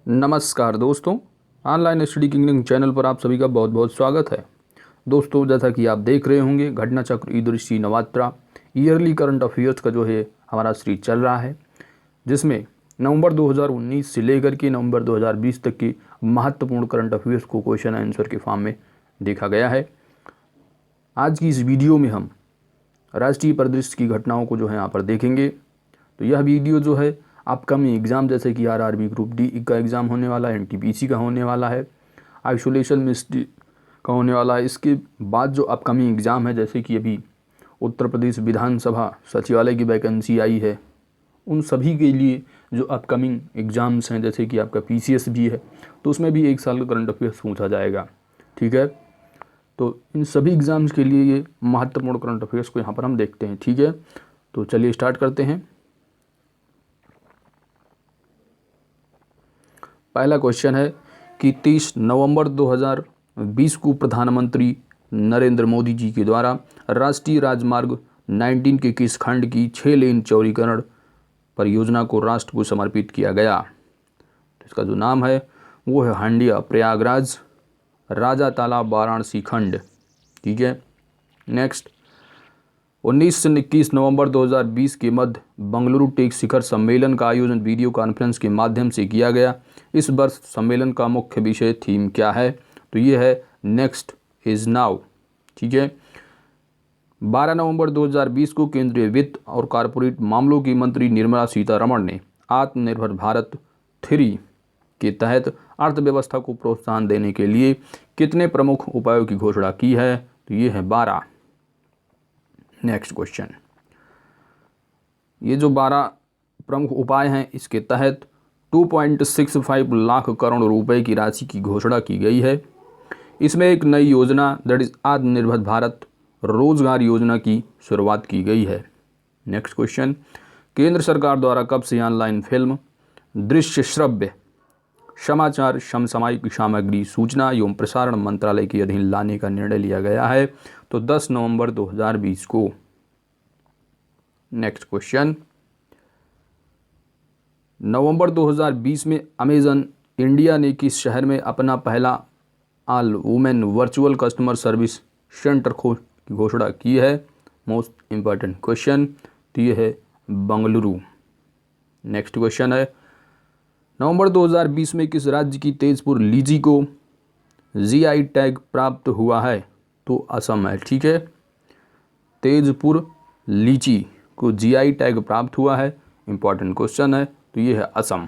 नमस्कार दोस्तों, online study king channel पर आप सभी का बहुत बहुत स्वागत है। दोस्तों, जैसा कि आप देख रहे होंगे, घटना चक्र ईदृश्य नवरात्रा ईयरली करंट अफेयर्स का जो है हमारा सीरीज चल रहा है, जिसमें नवंबर 2019 से लेकर के नवंबर 2020 तक की महत्वपूर्ण करंट अफेयर्स को क्वेश्चन आंसर के फॉर्म में देखा गया है। आज की इस वीडियो में हम राष्ट्रीय परिदृश्य की घटनाओं को जो है यहाँ पर देखेंगे। तो यह वीडियो जो है अपकमिंग एग्ज़ाम जैसे कि आरआरबी ग्रुप डी का एग्ज़ाम होने वाला है, एनटीपीसी का होने वाला है, आइसोलेशन मिनिस्ट्री का होने वाला है। इसके बाद जो अपकमिंग एग्ज़ाम है, जैसे कि अभी उत्तर प्रदेश विधानसभा सचिवालय की वैकेंसी आई है, उन सभी के लिए जो अपकमिंग एग्ज़ाम्स हैं, जैसे कि आपका पीसीएस भी है, तो उसमें भी एक साल का करंट अफेयर्स पूछा जाएगा। ठीक है, तो इन सभी एग्ज़ाम्स के लिए ये महत्वपूर्ण करंट अफेयर्स को यहाँ पर हम देखते हैं। ठीक है, तो चलिए स्टार्ट करते हैं। पहला क्वेश्चन है कि 30 नवंबर 2020 को प्रधानमंत्री नरेंद्र मोदी जी के द्वारा राष्ट्रीय राजमार्ग 19 के किस खंड की 6 लेन चौड़ीकरण परियोजना को राष्ट्र को समर्पित किया गया? तो इसका जो नाम है वो है हंडिया प्रयागराज राजा तालाब वाराणसी खंड। ठीक है, नेक्स्ट 19 से 21 नवंबर 2020 के मध्य बंगलुरु टेक शिखर सम्मेलन का आयोजन वीडियो कॉन्फ्रेंस के माध्यम से किया गया। इस वर्ष सम्मेलन का मुख्य विषय थीम क्या है? तो ये है नेक्स्ट इज नाउ। ठीक है, 12 नवंबर 2020 को केंद्रीय वित्त और कॉरपोरेट मामलों की मंत्री निर्मला सीतारमण ने आत्मनिर्भर भारत 3 के तहत अर्थव्यवस्था को प्रोत्साहन देने के लिए कितने प्रमुख उपायों की घोषणा की है? तो ये है 12। नेक्स्ट क्वेश्चन, ये जो 12 प्रमुख उपाय हैं, इसके तहत 2.65 लाख करोड़ रुपए की राशि की घोषणा की गई है। इसमें एक नई योजना दैट इज आत्मनिर्भर भारत रोजगार योजना की शुरुआत की गई है। नेक्स्ट क्वेश्चन, केंद्र सरकार द्वारा कब से ऑनलाइन फिल्म, दृश्य श्रव्य समाचार समसामयिक सामग्री सूचना एवं प्रसारण मंत्रालय के अधीन लाने का निर्णय लिया गया है? तो 10 नवंबर 2020 को। नेक्स्ट क्वेश्चन, नवंबर 2020 में अमेजन इंडिया ने किस शहर में अपना पहला all women virtual customer service centre की घोषणा की है? मोस्ट इंपॉर्टेंट क्वेश्चन, तो ये है बंगलुरु। नेक्स्ट क्वेश्चन है, नवंबर 2020 में किस राज्य की तेजपुर लीची को जीआई टैग प्राप्त हुआ है? तो असम है। ठीक है, तेजपुर लीची को जीआई टैग प्राप्त हुआ है, इंपॉर्टेंट क्वेश्चन है, तो ये है असम।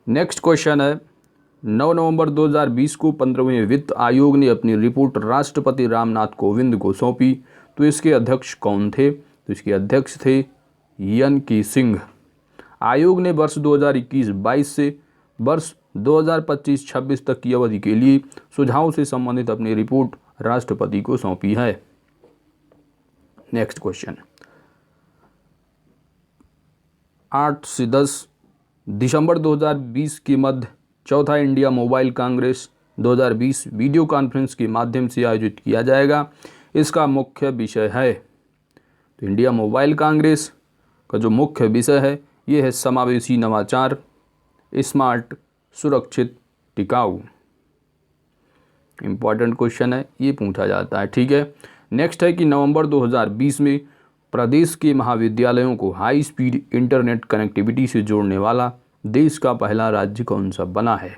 नेक्स्ट क्वेश्चन है, 9 नवंबर 2020 को 15वें वित्त आयोग ने अपनी रिपोर्ट राष्ट्रपति रामनाथ कोविंद को सौंपी। तो इसके अध्यक्ष कौन थे? तो इसके अध्यक्ष थे एन.के. सिंह। आयोग ने वर्ष 2021-22 से वर्ष 2025-26 तक की अवधि के लिए सुझावों से संबंधित अपनी रिपोर्ट राष्ट्रपति को सौंपी है। नेक्स्ट क्वेश्चन, 8 से 10 दिसंबर 2020 के मध्य चौथा India mobile Congress 2020 video conference के माध्यम से आयोजित किया जाएगा। इसका मुख्य विषय है, तो इंडिया मोबाइल कांग्रेस का जो मुख्य विषय है ये है समावेशी नवाचार, स्मार्ट, सुरक्षित, टिकाऊ। इंपॉर्टेंट क्वेश्चन है, ये पूछा जाता है। ठीक है, नेक्स्ट है कि नवंबर 2020 में प्रदेश के महाविद्यालयों को हाई स्पीड इंटरनेट कनेक्टिविटी से जोड़ने वाला देश का पहला राज्य कौन सा बना है?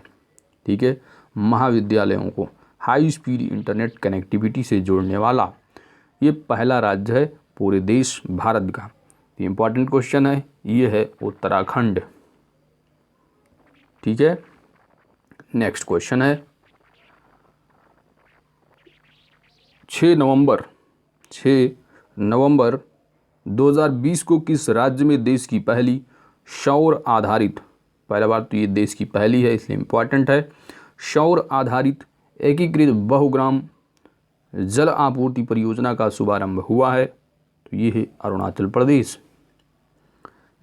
ठीक है, महाविद्यालयों को हाई स्पीड इंटरनेट कनेक्टिविटी से जोड़ने वाला ये पहला राज्य है पूरे देश भारत का। इंपॉर्टेंट क्वेश्चन है, ये है उत्तराखंड। ठीक है, नेक्स्ट क्वेश्चन है, 6 नवंबर 2020 को किस राज्य में देश की पहली सौर आधारित, पहला बार तो ये देश की पहली है इसलिए इंपॉर्टेंट है, सौर आधारित एकीकृत बहुग्राम जल आपूर्ति परियोजना का शुभारंभ हुआ है? तो ये है अरुणाचल प्रदेश।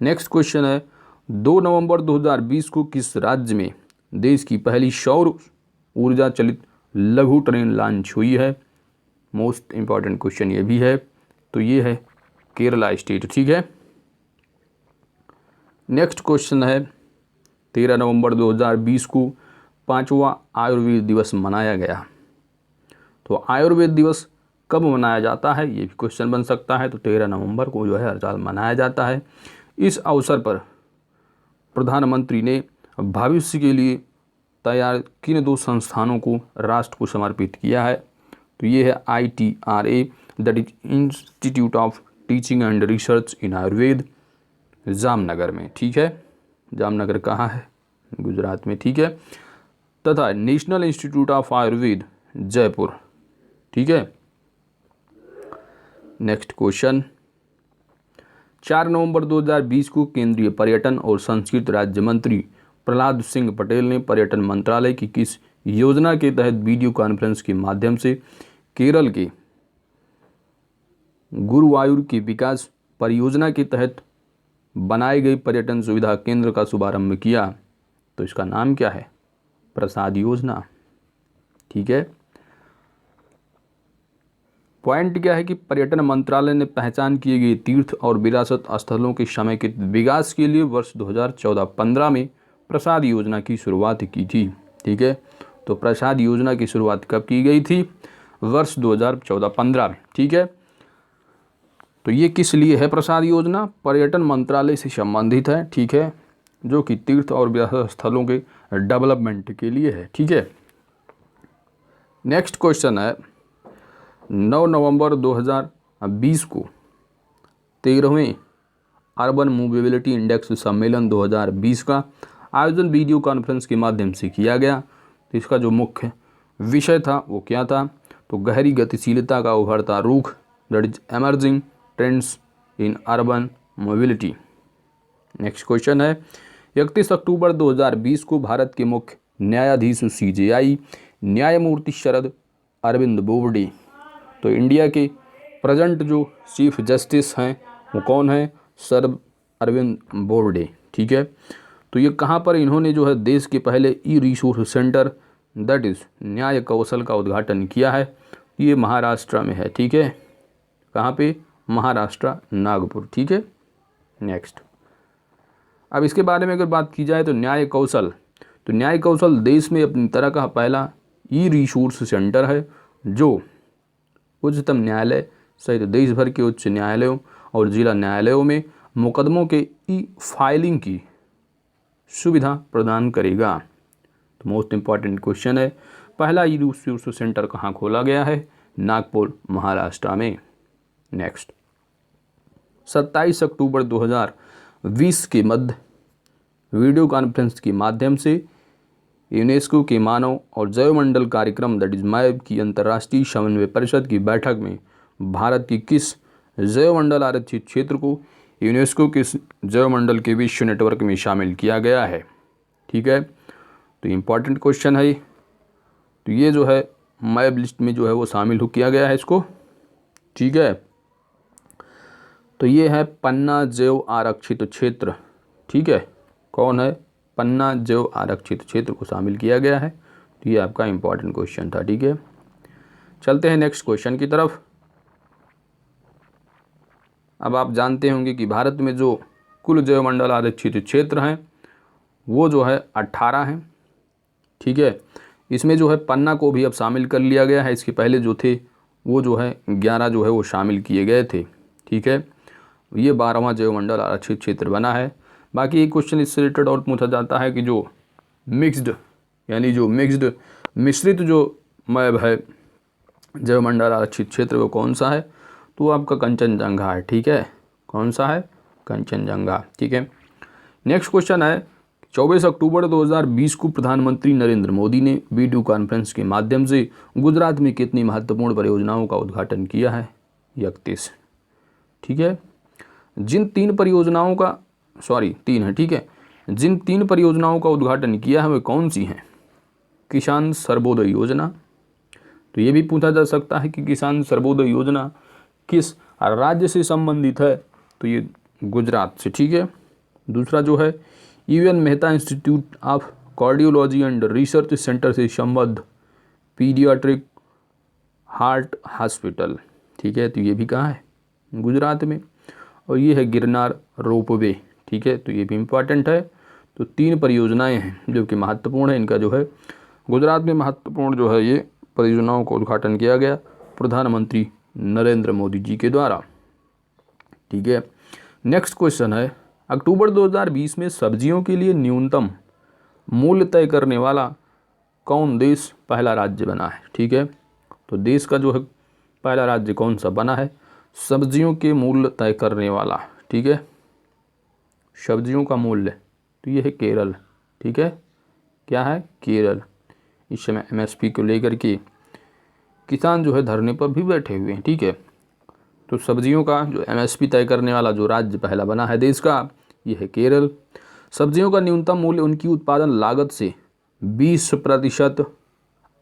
नेक्स्ट क्वेश्चन है, 2 नवंबर 2020 को किस राज्य में देश की पहली सौर ऊर्जा चलित लघु ट्रेन लॉन्च हुई है? मोस्ट इंपॉर्टेंट क्वेश्चन ये भी है, तो ये है केरला स्टेट। ठीक है, नेक्स्ट क्वेश्चन है, 13 नवंबर 2020 को 5वां आयुर्वेद दिवस मनाया गया। तो आयुर्वेद दिवस कब मनाया जाता है, ये भी क्वेश्चन बन सकता है। तो 13 नवंबर को जो है हर साल मनाया जाता है। इस अवसर पर प्रधानमंत्री ने भविष्य के लिए तैयार किन 2 संस्थानों को राष्ट्र को समर्पित किया है? तो ये है ITRA, that is institute of teaching and research इन आयुर्वेद, जामनगर में। ठीक है, जामनगर कहाँ है? गुजरात में। ठीक है, तथा national institute of Ayurveda, Jaipur. ठीक है, नेक्स्ट क्वेश्चन। 4 नवंबर 2020 को केंद्रीय पर्यटन और संस्कृति राज्य मंत्री प्रहलाद सिंह पटेल ने पर्यटन मंत्रालय की किस योजना के तहत वीडियो कॉन्फ्रेंस के माध्यम से केरल के गुरुवायूर के विकास परियोजना के तहत बनाए गए पर्यटन सुविधा केंद्र का शुभारंभ किया? तो इसका नाम क्या है? प्रसाद योजना। ठीक है, पॉइंट क्या है कि पर्यटन मंत्रालय ने पहचान किए गए तीर्थ और विरासत स्थलों के समेकित विकास के लिए वर्ष 2014-15 में प्रसाद योजना की शुरुआत की थी। ठीक है, तो प्रसाद योजना की शुरुआत कब की गई थी? वर्ष 2014-15 में। ठीक है, तो ये किस लिए है प्रसाद योजना? पर्यटन मंत्रालय से संबंधित है। ठीक है, जो कि तीर्थ और विरासत स्थलों के डेवलपमेंट के लिए है। ठीक है, नेक्स्ट क्वेश्चन है 9 नवंबर 2020 को 13वें अर्बन मूवेबिलिटी इंडेक्स सम्मेलन 2020 का आयोजन वीडियो कॉन्फ्रेंस के माध्यम से किया गया। तो इसका जो मुख्य विषय था वो क्या था? तो गहरी गतिशीलता का उभरता रुख, that is emerging trends in urban mobility. Next question है 31 अक्टूबर 2020 को भारत के मुख्य न्यायाधीश CJI न्यायमूर्ति शरद अरविंद बोबडे, तो इंडिया के प्रेजेंट जो चीफ जस्टिस हैं वो कौन है? शरद अरविंद बोबडे। ठीक है, तो ये कहाँ पर इन्होंने जो है देश के पहले ई-रिसोर्स सेंटर, दैट इज़ न्याय कौशल का उद्घाटन किया है। ये महाराष्ट्र में है। ठीक है, कहाँ पे? महाराष्ट्र, नागपुर। ठीक है, नेक्स्ट। अब इसके बारे में अगर बात की जाए तो न्याय कौशल देश में अपनी तरह का पहला ई-रिसोर्स सेंटर है जो उच्चतम न्यायालय सहित देश भर के उच्च न्यायालयों और जिला न्यायालयों में मुकदमों के ई-फाइलिंग की सुविधा प्रदान करेगा। तो मोस्ट इम्पॉर्टेंट क्वेश्चन है, पहला ई-रिसोर्स सेंटर कहाँ खोला गया है? नागपुर, महाराष्ट्र में। नेक्स्ट, 27 अक्टूबर 2020 के मध्य वीडियो कॉन्फ्रेंस के माध्यम से यूनेस्को के मानव और जैवमंडल कार्यक्रम, दैट इज मैब की अंतर्राष्ट्रीय समन्वय परिषद की बैठक में भारत की किस जैवमंडल आरक्षित क्षेत्र को यूनेस्को के जैवमंडल के विश्व नेटवर्क में शामिल किया गया है? ठीक है, तो इम्पॉर्टेंट क्वेश्चन है। तो ये जो है मैब लिस्ट में जो है वो शामिल किया गया है इसको। ठीक है, तो ये है पन्ना जैव आरक्षित क्षेत्र। ठीक है, कौन है? पन्ना जैव आरक्षित क्षेत्र को शामिल किया गया है। तो ये आपका इम्पॉर्टेंट क्वेश्चन था। ठीक है, चलते हैं नेक्स्ट क्वेश्चन की तरफ। अब आप जानते होंगे कि भारत में जो कुल जैवमंडल आरक्षित क्षेत्र हैं वो जो है 18 हैं। ठीक है, इसमें जो है पन्ना को भी अब शामिल कर लिया गया है। इसके पहले जो थे वो जो है 11 जो है वो शामिल किए गए थे। ठीक है, ये 12वां जैवमंडल आरक्षित क्षेत्र बना है। बाकी एक क्वेश्चन इससे रिलेटेड और पूछा जाता है कि जो मिक्स्ड यानी जो मिश्रित जो मैब है जैवमंडल आरक्षित क्षेत्र वो कौन सा है? तो आपका कंचनजंगा है। ठीक है, कौन सा है? कंचनजंगा। ठीक है, नेक्स्ट क्वेश्चन है 24 अक्टूबर 2020 को प्रधानमंत्री नरेंद्र मोदी ने वीडियो कॉन्फ्रेंस के माध्यम से गुजरात में कितनी महत्वपूर्ण परियोजनाओं का उद्घाटन किया है? 31। ठीक है, जिन 3 परियोजनाओं का तीन है। ठीक है, जिन 3 परियोजनाओं का उद्घाटन किया है वे कौन सी हैं? किसान सर्वोदय योजना, तो ये भी पूछा जा सकता है कि किसान सर्वोदय योजना किस राज्य से संबंधित है? तो ये गुजरात से। ठीक है, दूसरा जो है UN Mehta institute of cardiology and research centre से संबद्ध पीडियाट्रिक हार्ट हॉस्पिटल। ठीक है, तो ये भी कहाँ है? गुजरात में। और ये है गिरनार रोपवे। ठीक है, तो ये भी इम्पॉर्टेंट है। तो 3 परियोजनाएं हैं जो कि महत्वपूर्ण है। इनका जो है गुजरात में महत्वपूर्ण जो है ये परियोजनाओं का उद्घाटन किया गया प्रधानमंत्री नरेंद्र मोदी जी के द्वारा। ठीक है, नेक्स्ट क्वेश्चन है, अक्टूबर 2020 में सब्जियों के लिए न्यूनतम मूल्य तय करने वाला कौन देश पहला राज्य बना है। ठीक है, तो देश का जो है पहला राज्य कौन सा बना है सब्जियों के मूल्य तय करने वाला। ठीक है, सब्जियों का मूल्य, तो ये है केरल। ठीक है, क्या है, केरल। इस समय एमएसपी को लेकर के किसान जो है धरने पर भी बैठे हुए हैं। ठीक है, तो सब्जियों का जो एमएसपी तय करने वाला जो राज्य पहला बना है देश का, ये है केरल। सब्जियों का न्यूनतम मूल्य उनकी उत्पादन लागत से 20%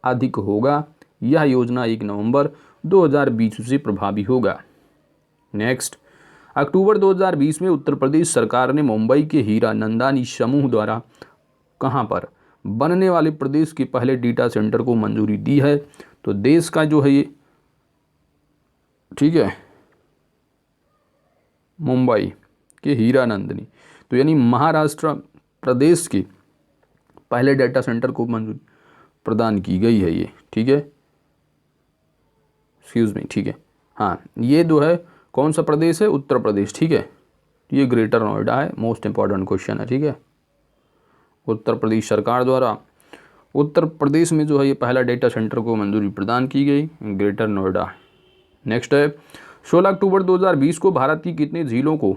अधिक होगा। यह योजना 1 नवंबर 2020 से प्रभावी होगा। नेक्स्ट, अक्टूबर 2020 में उत्तर प्रदेश सरकार ने मुंबई के हीरा नंदानी समूह द्वारा कहां पर बनने वाले प्रदेश के पहले डेटा सेंटर को मंजूरी दी है। तो देश का जो है ये, ठीक है, मुंबई के हीरा नंदनी, तो यानी महाराष्ट्र प्रदेश के पहले डेटा सेंटर को मंजूरी प्रदान की गई है ये। ठीक है, एक्सक्यूज मी, ठीक है, हाँ, ये जो है कौन सा प्रदेश है, उत्तर प्रदेश। ठीक है, ये ग्रेटर नोएडा है, मोस्ट इंपॉर्टेंट क्वेश्चन है। ठीक है, उत्तर प्रदेश सरकार द्वारा उत्तर प्रदेश में जो है ये पहला डेटा सेंटर को मंजूरी प्रदान की गई, ग्रेटर नोएडा। नेक्स्ट है, 16 अक्टूबर 2020 को भारत की कितनी झीलों को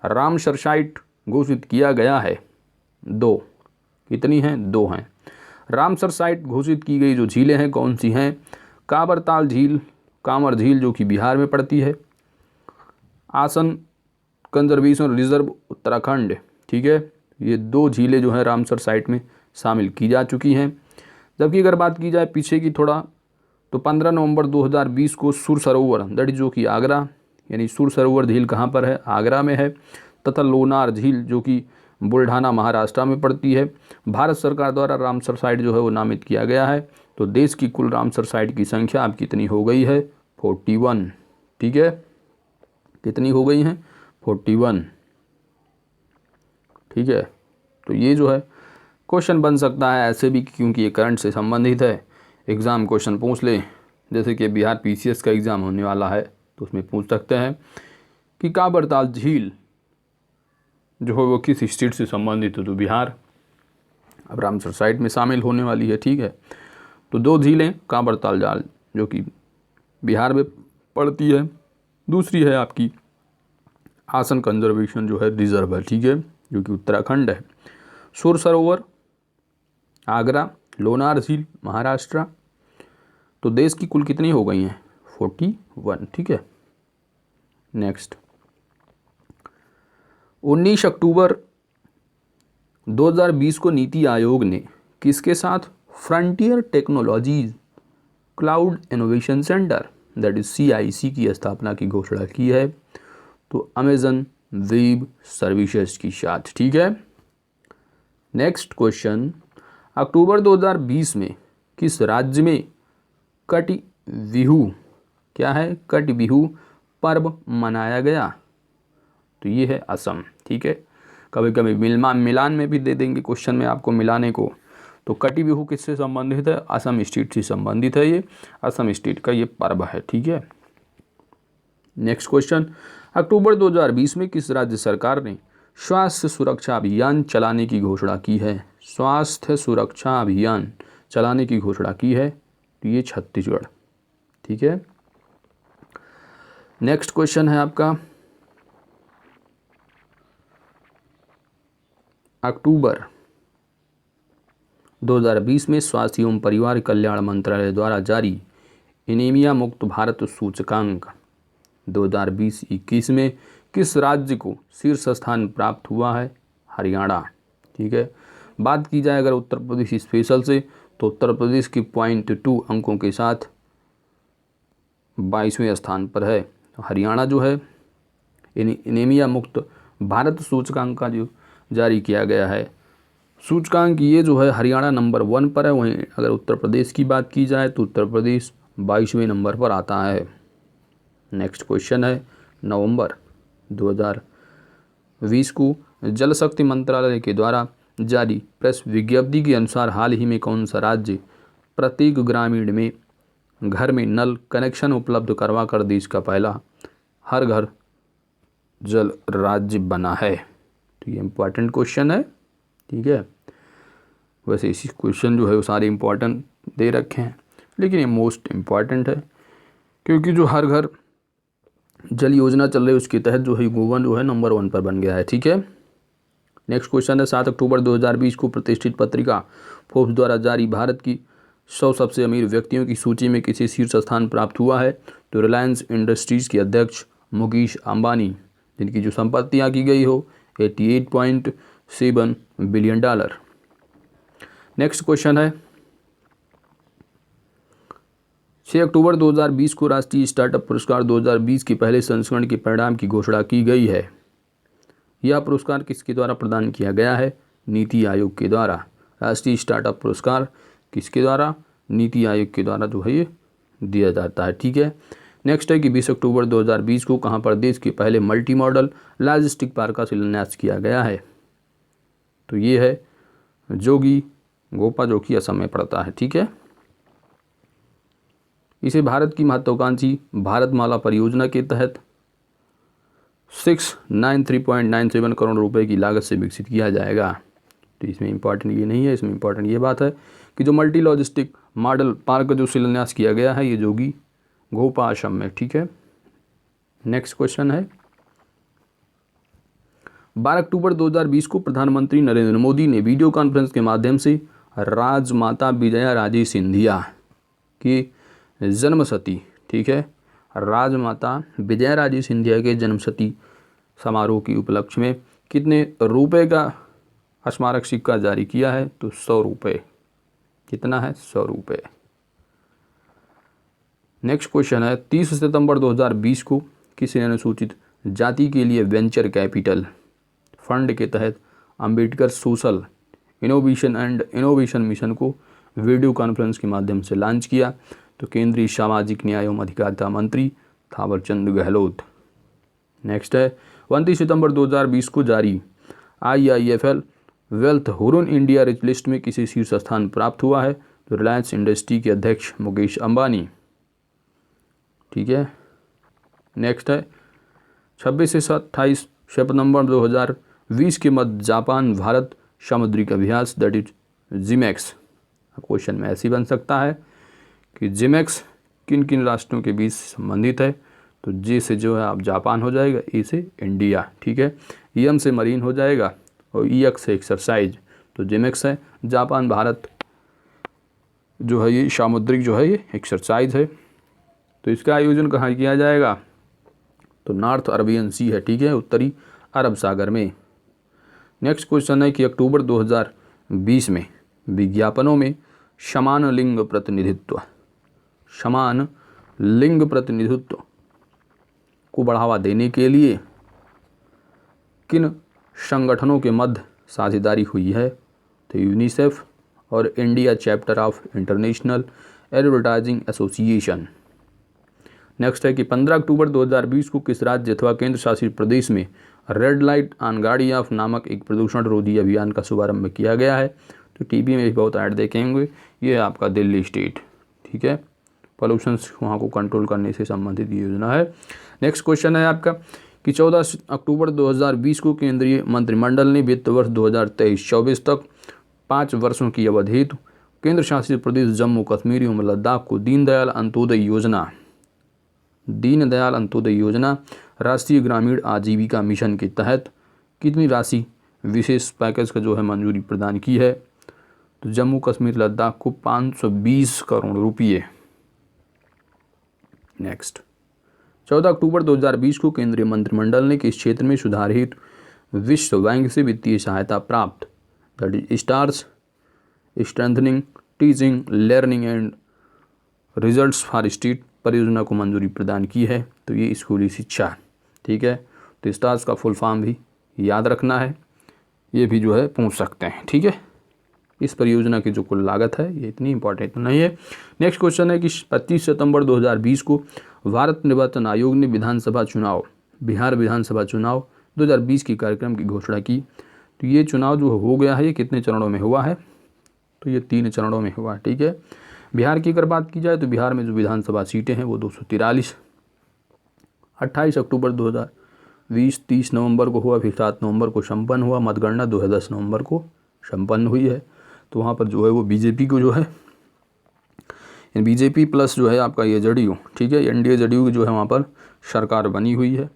रामसर साइट घोषित किया गया है। 2, कितनी हैं, 2 हैं। रामसर साइट घोषित की गई जो झीलें हैं कौन सी हैं, काबरताल झील, कांवर झील जो कि बिहार में पड़ती है, आसन कंजर्वेशन रिजर्व उत्तराखंड। ठीक है, ये 2 झीलें जो हैं रामसर साइट में शामिल की जा चुकी हैं। जबकि अगर बात की जाए पीछे की थोड़ा, तो 15 नवंबर 2020 को सुर सरोवर, दैट इज जो कि आगरा, यानी सुर सरोवर झील कहाँ पर है, आगरा में है, तथा लोनार झील जो कि बुल्ढाना महाराष्ट्र में पड़ती है, भारत सरकार द्वारा रामसर साइट जो है वो नामित किया गया है। तो देश की कुल रामसर साइट की संख्या अब कितनी हो गई है, 41। ठीक है, कितनी हो गई हैं, 41। ठीक है, तो ये जो है क्वेश्चन बन सकता है ऐसे भी, क्योंकि ये करंट से संबंधित है। एग्ज़ाम क्वेश्चन पूछ ले, जैसे कि बिहार पीसीएस का एग्ज़ाम होने वाला है तो उसमें पूछ सकते हैं कि काबरताल झील जो है वो किस स्टेट से संबंधित है, तो बिहार अब रामसर साइट में शामिल होने वाली है। ठीक है, तो 2 झीलें, काबरताल जाल जो कि बिहार में पड़ती है, दूसरी है आपकी आसन कंजर्वेशन जो है रिजर्व है। ठीक है, जो कि उत्तराखंड है, सुर सरोवर आगरा, लोनार झील महाराष्ट्र। तो देश की कुल कितनी हो गई हैं, 41। ठीक है, नेक्स्ट, 19 अक्टूबर 2020 को नीति आयोग ने किसके साथ frontier technologies cloud innovation centre, that is CIC की स्थापना की घोषणा की है। तो अमेजन वेब सर्विसेज की साथ। ठीक है, नेक्स्ट क्वेश्चन, अक्टूबर 2020 में किस राज्य में कट बिहू, क्या है, कट बिहू पर्व मनाया गया। तो ये है असम। ठीक है, कभी कभी मिलान में भी दे देंगे क्वेश्चन में आपको मिलाने को। तो कटी बिहू किससे संबंधित है, असम स्टेट से संबंधित है, ये असम स्टेट का ये पर्व है। ठीक है, नेक्स्ट क्वेश्चन, अक्टूबर 2020 में किस राज्य सरकार ने स्वास्थ्य सुरक्षा अभियान चलाने की घोषणा की है। स्वास्थ्य सुरक्षा अभियान चलाने की घोषणा की है, तो ये छत्तीसगढ़। ठीक है, नेक्स्ट क्वेश्चन है आपका, अक्टूबर 2020 में स्वास्थ्य एवं परिवार कल्याण मंत्रालय द्वारा जारी एनीमिया मुक्त भारत सूचकांक 2020-21 में किस राज्य को शीर्ष स्थान प्राप्त हुआ है, हरियाणा। ठीक है, बात की जाए अगर उत्तर प्रदेश स्पेशल से, तो उत्तर प्रदेश की 0.2 अंकों के साथ 22वें स्थान पर है। तो हरियाणा जो है एनीमिया मुक्त भारत सूचकांक का जो जारी किया गया है सूचकांक, ये जो है हरियाणा नंबर 1 पर है। वहीं अगर उत्तर प्रदेश की बात की जाए तो उत्तर प्रदेश 22वें नंबर पर आता है। नेक्स्ट क्वेश्चन है, नवंबर 2020 को जल शक्ति मंत्रालय के द्वारा जारी प्रेस विज्ञप्ति के अनुसार हाल ही में कौन सा राज्य प्रत्येक ग्रामीण में घर में नल कनेक्शन उपलब्ध करवा कर देश का पहला हर घर जल राज्य बना है? तो ये इम्पॉर्टेंट क्वेश्चन है, ठीक है। वैसे इसी क्वेश्चन जो है वो सारे इम्पॉर्टेंट दे रखे हैं, लेकिन ये मोस्ट इम्पॉर्टेंट है क्योंकि जो हर घर जल योजना चल रही है उसके तहत जो है गोवन जो है नंबर 1 पर बन गया है, ठीक है। नेक्स्ट क्वेश्चन है 7 अक्टूबर 2020 को प्रतिष्ठित पत्रिका फोर्ब्स द्वारा जारी भारत की 100 सबसे अमीर व्यक्तियों की सूची में किसे शीर्ष स्थान प्राप्त हुआ है? तो रिलायंस इंडस्ट्रीज के अध्यक्ष मुकेश अंबानी, जिनकी जो संपत्ति की गई हो 88.7 बिलियन डॉलर। नेक्स्ट क्वेश्चन है 6 अक्टूबर 2020 को राष्ट्रीय स्टार्टअप पुरस्कार 2020 के पहले संस्करण के परिणाम की घोषणा की गई है। यह पुरस्कार किसके द्वारा प्रदान किया गया है? नीति आयोग के द्वारा। राष्ट्रीय स्टार्टअप पुरस्कार किसके द्वारा? नीति आयोग के द्वारा जो है ये दिया जाता है, ठीक है। नेक्स्ट है कि 20 अक्टूबर 2020 को कहाँ पर देश के पहले मल्टी मॉडल लॉजिस्टिक पार्क का शिलान्यास किया गया है? तो ये है जोगी गोपा, जो कि असम में पड़ता है, ठीक है। इसे भारत की महत्वाकांक्षी भारतमाला परियोजना के तहत 693.97 करोड़ रुपए की लागत से विकसित किया जाएगा। तो इसमें इंपॉर्टेंट ये नहीं है, इसमें इंपॉर्टेंट ये बात है कि जो मल्टी लॉजिस्टिक मॉडल पार्क का जो शिलान्यास किया गया है ये जोगी घोपा असम में, ठीक है। नेक्स्ट क्वेश्चन है 12 अक्टूबर 2020 को प्रधानमंत्री नरेंद्र मोदी ने वीडियो कॉन्फ्रेंस के माध्यम से राजमाता विजया राजे सिंधिया की जन्मशती, ठीक है, राजमाता विजया राजे सिंधिया के जन्मशती समारोह की उपलक्ष्य में कितने रुपए का स्मारक सिक्का जारी किया है? तो 100 रुपये। कितना है? 100 रुपये। नेक्स्ट क्वेश्चन है 30 सितंबर 2020 को किसी अनुसूचित जाति के लिए वेंचर कैपिटल फंड के तहत अंबेडकर सोशल इनोवेशन मिशन को वीडियो कॉन्फ्रेंस के माध्यम से लॉन्च किया? तो केंद्रीय सामाजिक न्याय एवं अधिकारिता मंत्री थावरचंद गहलोत। नेक्स्ट है 29 सितंबर 2020 को जारी IIFL wealth Hurun India rich list में किसी शीर्ष स्थान प्राप्त हुआ है? तो रिलायंस इंडस्ट्री के अध्यक्ष मुकेश अंबानी, ठीक है। नेक्स्ट है 26 से 28 सितंबर 2020 के मध्य जापान भारत सामुद्रिक अभ्यास दैट इज जिमेक्स। क्वेश्चन में ऐसे बन सकता है कि जिमेक्स किन किन राष्ट्रों के बीच संबंधित है? तो जे से जो है आप जापान हो जाएगा, ए से इंडिया, ठीक है, एम से मरीन हो जाएगा और EX से एक्सरसाइज। तो जिमेक्स है जापान भारत जो है ये सामुद्रिक जो है ये एक्सरसाइज है। तो इसका आयोजन कहाँ किया जाएगा? तो नॉर्थ अरबियन सी है, ठीक है, उत्तरी अरब सागर में। नेक्स्ट क्वेश्चन है कि अक्टूबर 2020 में विज्ञापनों में समान लिंग प्रतिनिधित्व को बढ़ावा देने के लिए किन संगठनों के मध्य साझेदारी हुई है? तो यूनिसेफ और India chapter of international advertising association. Next है कि 15 अक्टूबर 2020 को किस राज्य अथवा केंद्र शासित प्रदेश में रेड लाइट ऑन गाड़ियाँ नामक एक प्रदूषण रोधी अभियान का शुभारंभ किया गया है? तो टीवी में भी बहुत ऐड देखेंगे, ये है आपका दिल्ली स्टेट, ठीक है, पॉल्यूशन वहाँ को कंट्रोल करने से संबंधित योजना है। नेक्स्ट क्वेश्चन है आपका कि 14 अक्टूबर 2020 को केंद्रीय मंत्रिमंडल ने वित्त वर्ष 2023-24 तक 5 वर्षों की अवधि हेतु केंद्र शासित प्रदेश जम्मू कश्मीर एवं लद्दाख को दीनदयाल अंत्योदय योजना राष्ट्रीय ग्रामीण आजीविका मिशन के तहत कितनी राशि विशेष पैकेज का जो है मंजूरी प्रदान की है? तो जम्मू कश्मीर लद्दाख को 520 करोड़ रुपये। नेक्स्ट 14 अक्टूबर 2020 को केंद्रीय मंत्रिमंडल ने किस क्षेत्र में सुधार हेतु विश्व बैंक से वित्तीय सहायता प्राप्त that is stars strengthening teaching learning and results for state परियोजना को मंजूरी प्रदान की है? तो ये स्कूली शिक्षा, ठीक है। तो स्टार्स का फुल फॉर्म भी याद रखना है, ये भी जो है पूछ सकते हैं, ठीक है। इस परियोजना की जो कुल लागत है ये इतनी इंपॉर्टेंट तो नहीं है। नेक्स्ट क्वेश्चन है कि 25 सितंबर 2020 को भारत निर्वाचन आयोग ने बिहार विधानसभा चुनाव 2020 के कार्यक्रम की घोषणा की? तो ये चुनाव जो हो गया है ये कितने चरणों में हुआ है, तो ये 3 चरणों में हुआ है। ठीक है। बिहार की अगर बात की जाए तो बिहार में जो विधानसभा सीटें हैं वो 243, 28 अक्टूबर 2020 30 नवंबर को हुआ, फिर 7 नवंबर को संपन्न हुआ। मतगणना 10 नवंबर को संपन्न हुई है। तो वहाँ पर जो है वो बीजेपी को जो है, बीजेपी प्लस जो है आपका ये जेडीयू, ठीक है, एनडीए जेडीयू की जो है वहाँ पर सरकार बनी हुई है।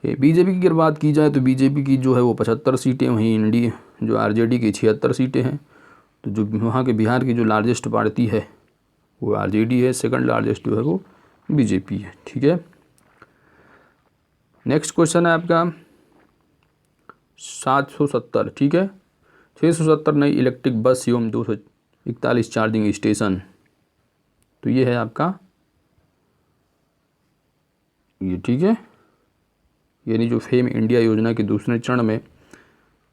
बीजेपी की अगर बात की जाए तो बीजेपी की जो है वो 75 सीटें, वहीं एनडीए जो आरजेडी की 76 सीटें हैं। तो जो वहाँ के बिहार की जो लार्जेस्ट पार्टी है वो आरजेडी है, सेकंड लार्जेस्ट जो है वो बीजेपी है। ठीक है। नेक्स्ट क्वेश्चन है आपका 770, ठीक है, 670 नई इलेक्ट्रिक बस एवं 241 चार्जिंग स्टेशन। तो ये है आपका ये, ठीक है, यानी जो फेम इंडिया योजना के दूसरे चरण में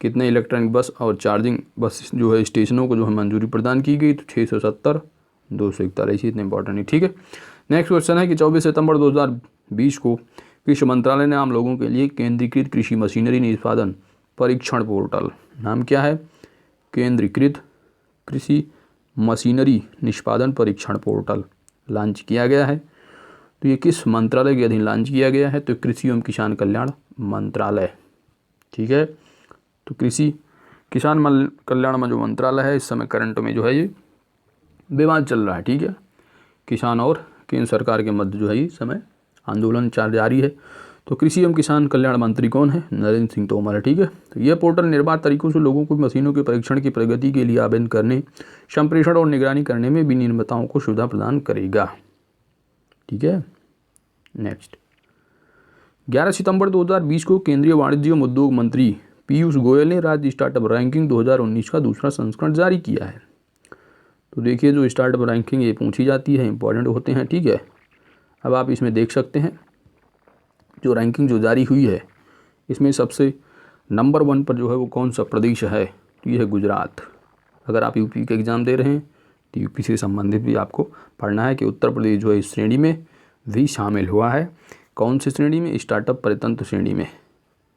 कितने इलेक्ट्रॉनिक बस और चार्जिंग बस जो है स्टेशनों को जो है मंजूरी प्रदान की गई, तो 670, 241, इतने इंपॉर्टेंट है। ठीक है। नेक्स्ट क्वेश्चन है कि 24 सितंबर 2020 को कृषि मंत्रालय ने आम लोगों के लिए केंद्रीकृत कृषि मशीनरी निष्पादन परीक्षण पोर्टल, नाम क्या है, केंद्रीकृत कृषि मशीनरी निष्पादन परीक्षण पोर्टल लॉन्च किया गया है। तो ये किस मंत्रालय के अधीन लॉन्च किया गया है, तो कृषि एवं किसान कल्याण मंत्रालय। ठीक है। तो कृषि किसान कल्याण में जो मंत्रालय है, इस समय करंट में जो है ये विवाद चल रहा है। ठीक है। किसान और केंद्र सरकार के मध्य जो है इस समय आंदोलन जारी है। तो कृषि एवं किसान कल्याण मंत्री कौन है, नरेंद्र सिंह तोमर है। ठीक है। तो यह पोर्टल निर्बाध तरीकों से लोगों को मशीनों के परीक्षण की प्रगति के लिए आवेदन करने, संप्रेषण और निगरानी करने में विनिर्माताओं को सुविधा प्रदान करेगा। ठीक है। नेक्स्ट 11 सितंबर 2020 को केंद्रीय वाणिज्य एवं उद्योग मंत्री पीयूष गोयल ने राज्य स्टार्टअप रैंकिंग 2019 का दूसरा संस्करण जारी किया है। तो देखिए जो स्टार्टअप रैंकिंग ये पूछी जाती है, इंपॉर्टेंट होते हैं। ठीक है। अब आप इसमें देख सकते हैं जो रैंकिंग जो जारी हुई है इसमें सबसे नंबर 1 पर जो है वो कौन सा प्रदेश है, तो ये है गुजरात। अगर आप यूपी के एग्ज़ाम दे रहे हैं तो यूपी से संबंधित भी आपको पढ़ना है कि उत्तर प्रदेश जो है इस श्रेणी में भी शामिल हुआ है। कौन सी श्रेणी में, स्टार्टअप परतंत्र श्रेणी में।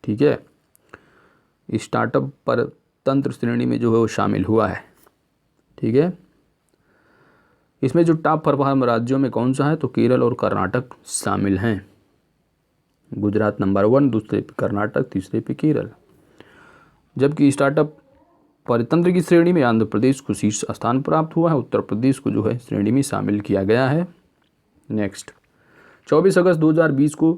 ठीक है। स्टार्टअप परतंत्र श्रेणी में जो है वो शामिल हुआ है। ठीक है। इसमें जो टॉप परफॉर्म राज्यों में कौन सा है, तो केरल और कर्नाटक शामिल हैं। गुजरात नंबर 1, दूसरे पे कर्नाटक, तीसरे पे केरल। जबकि स्टार्टअप परतंत्र की श्रेणी में आंध्र प्रदेश को शीर्ष स्थान प्राप्त हुआ है, उत्तर प्रदेश को जो है श्रेणी में शामिल किया गया है। नेक्स्ट 24 अगस्त 2020 को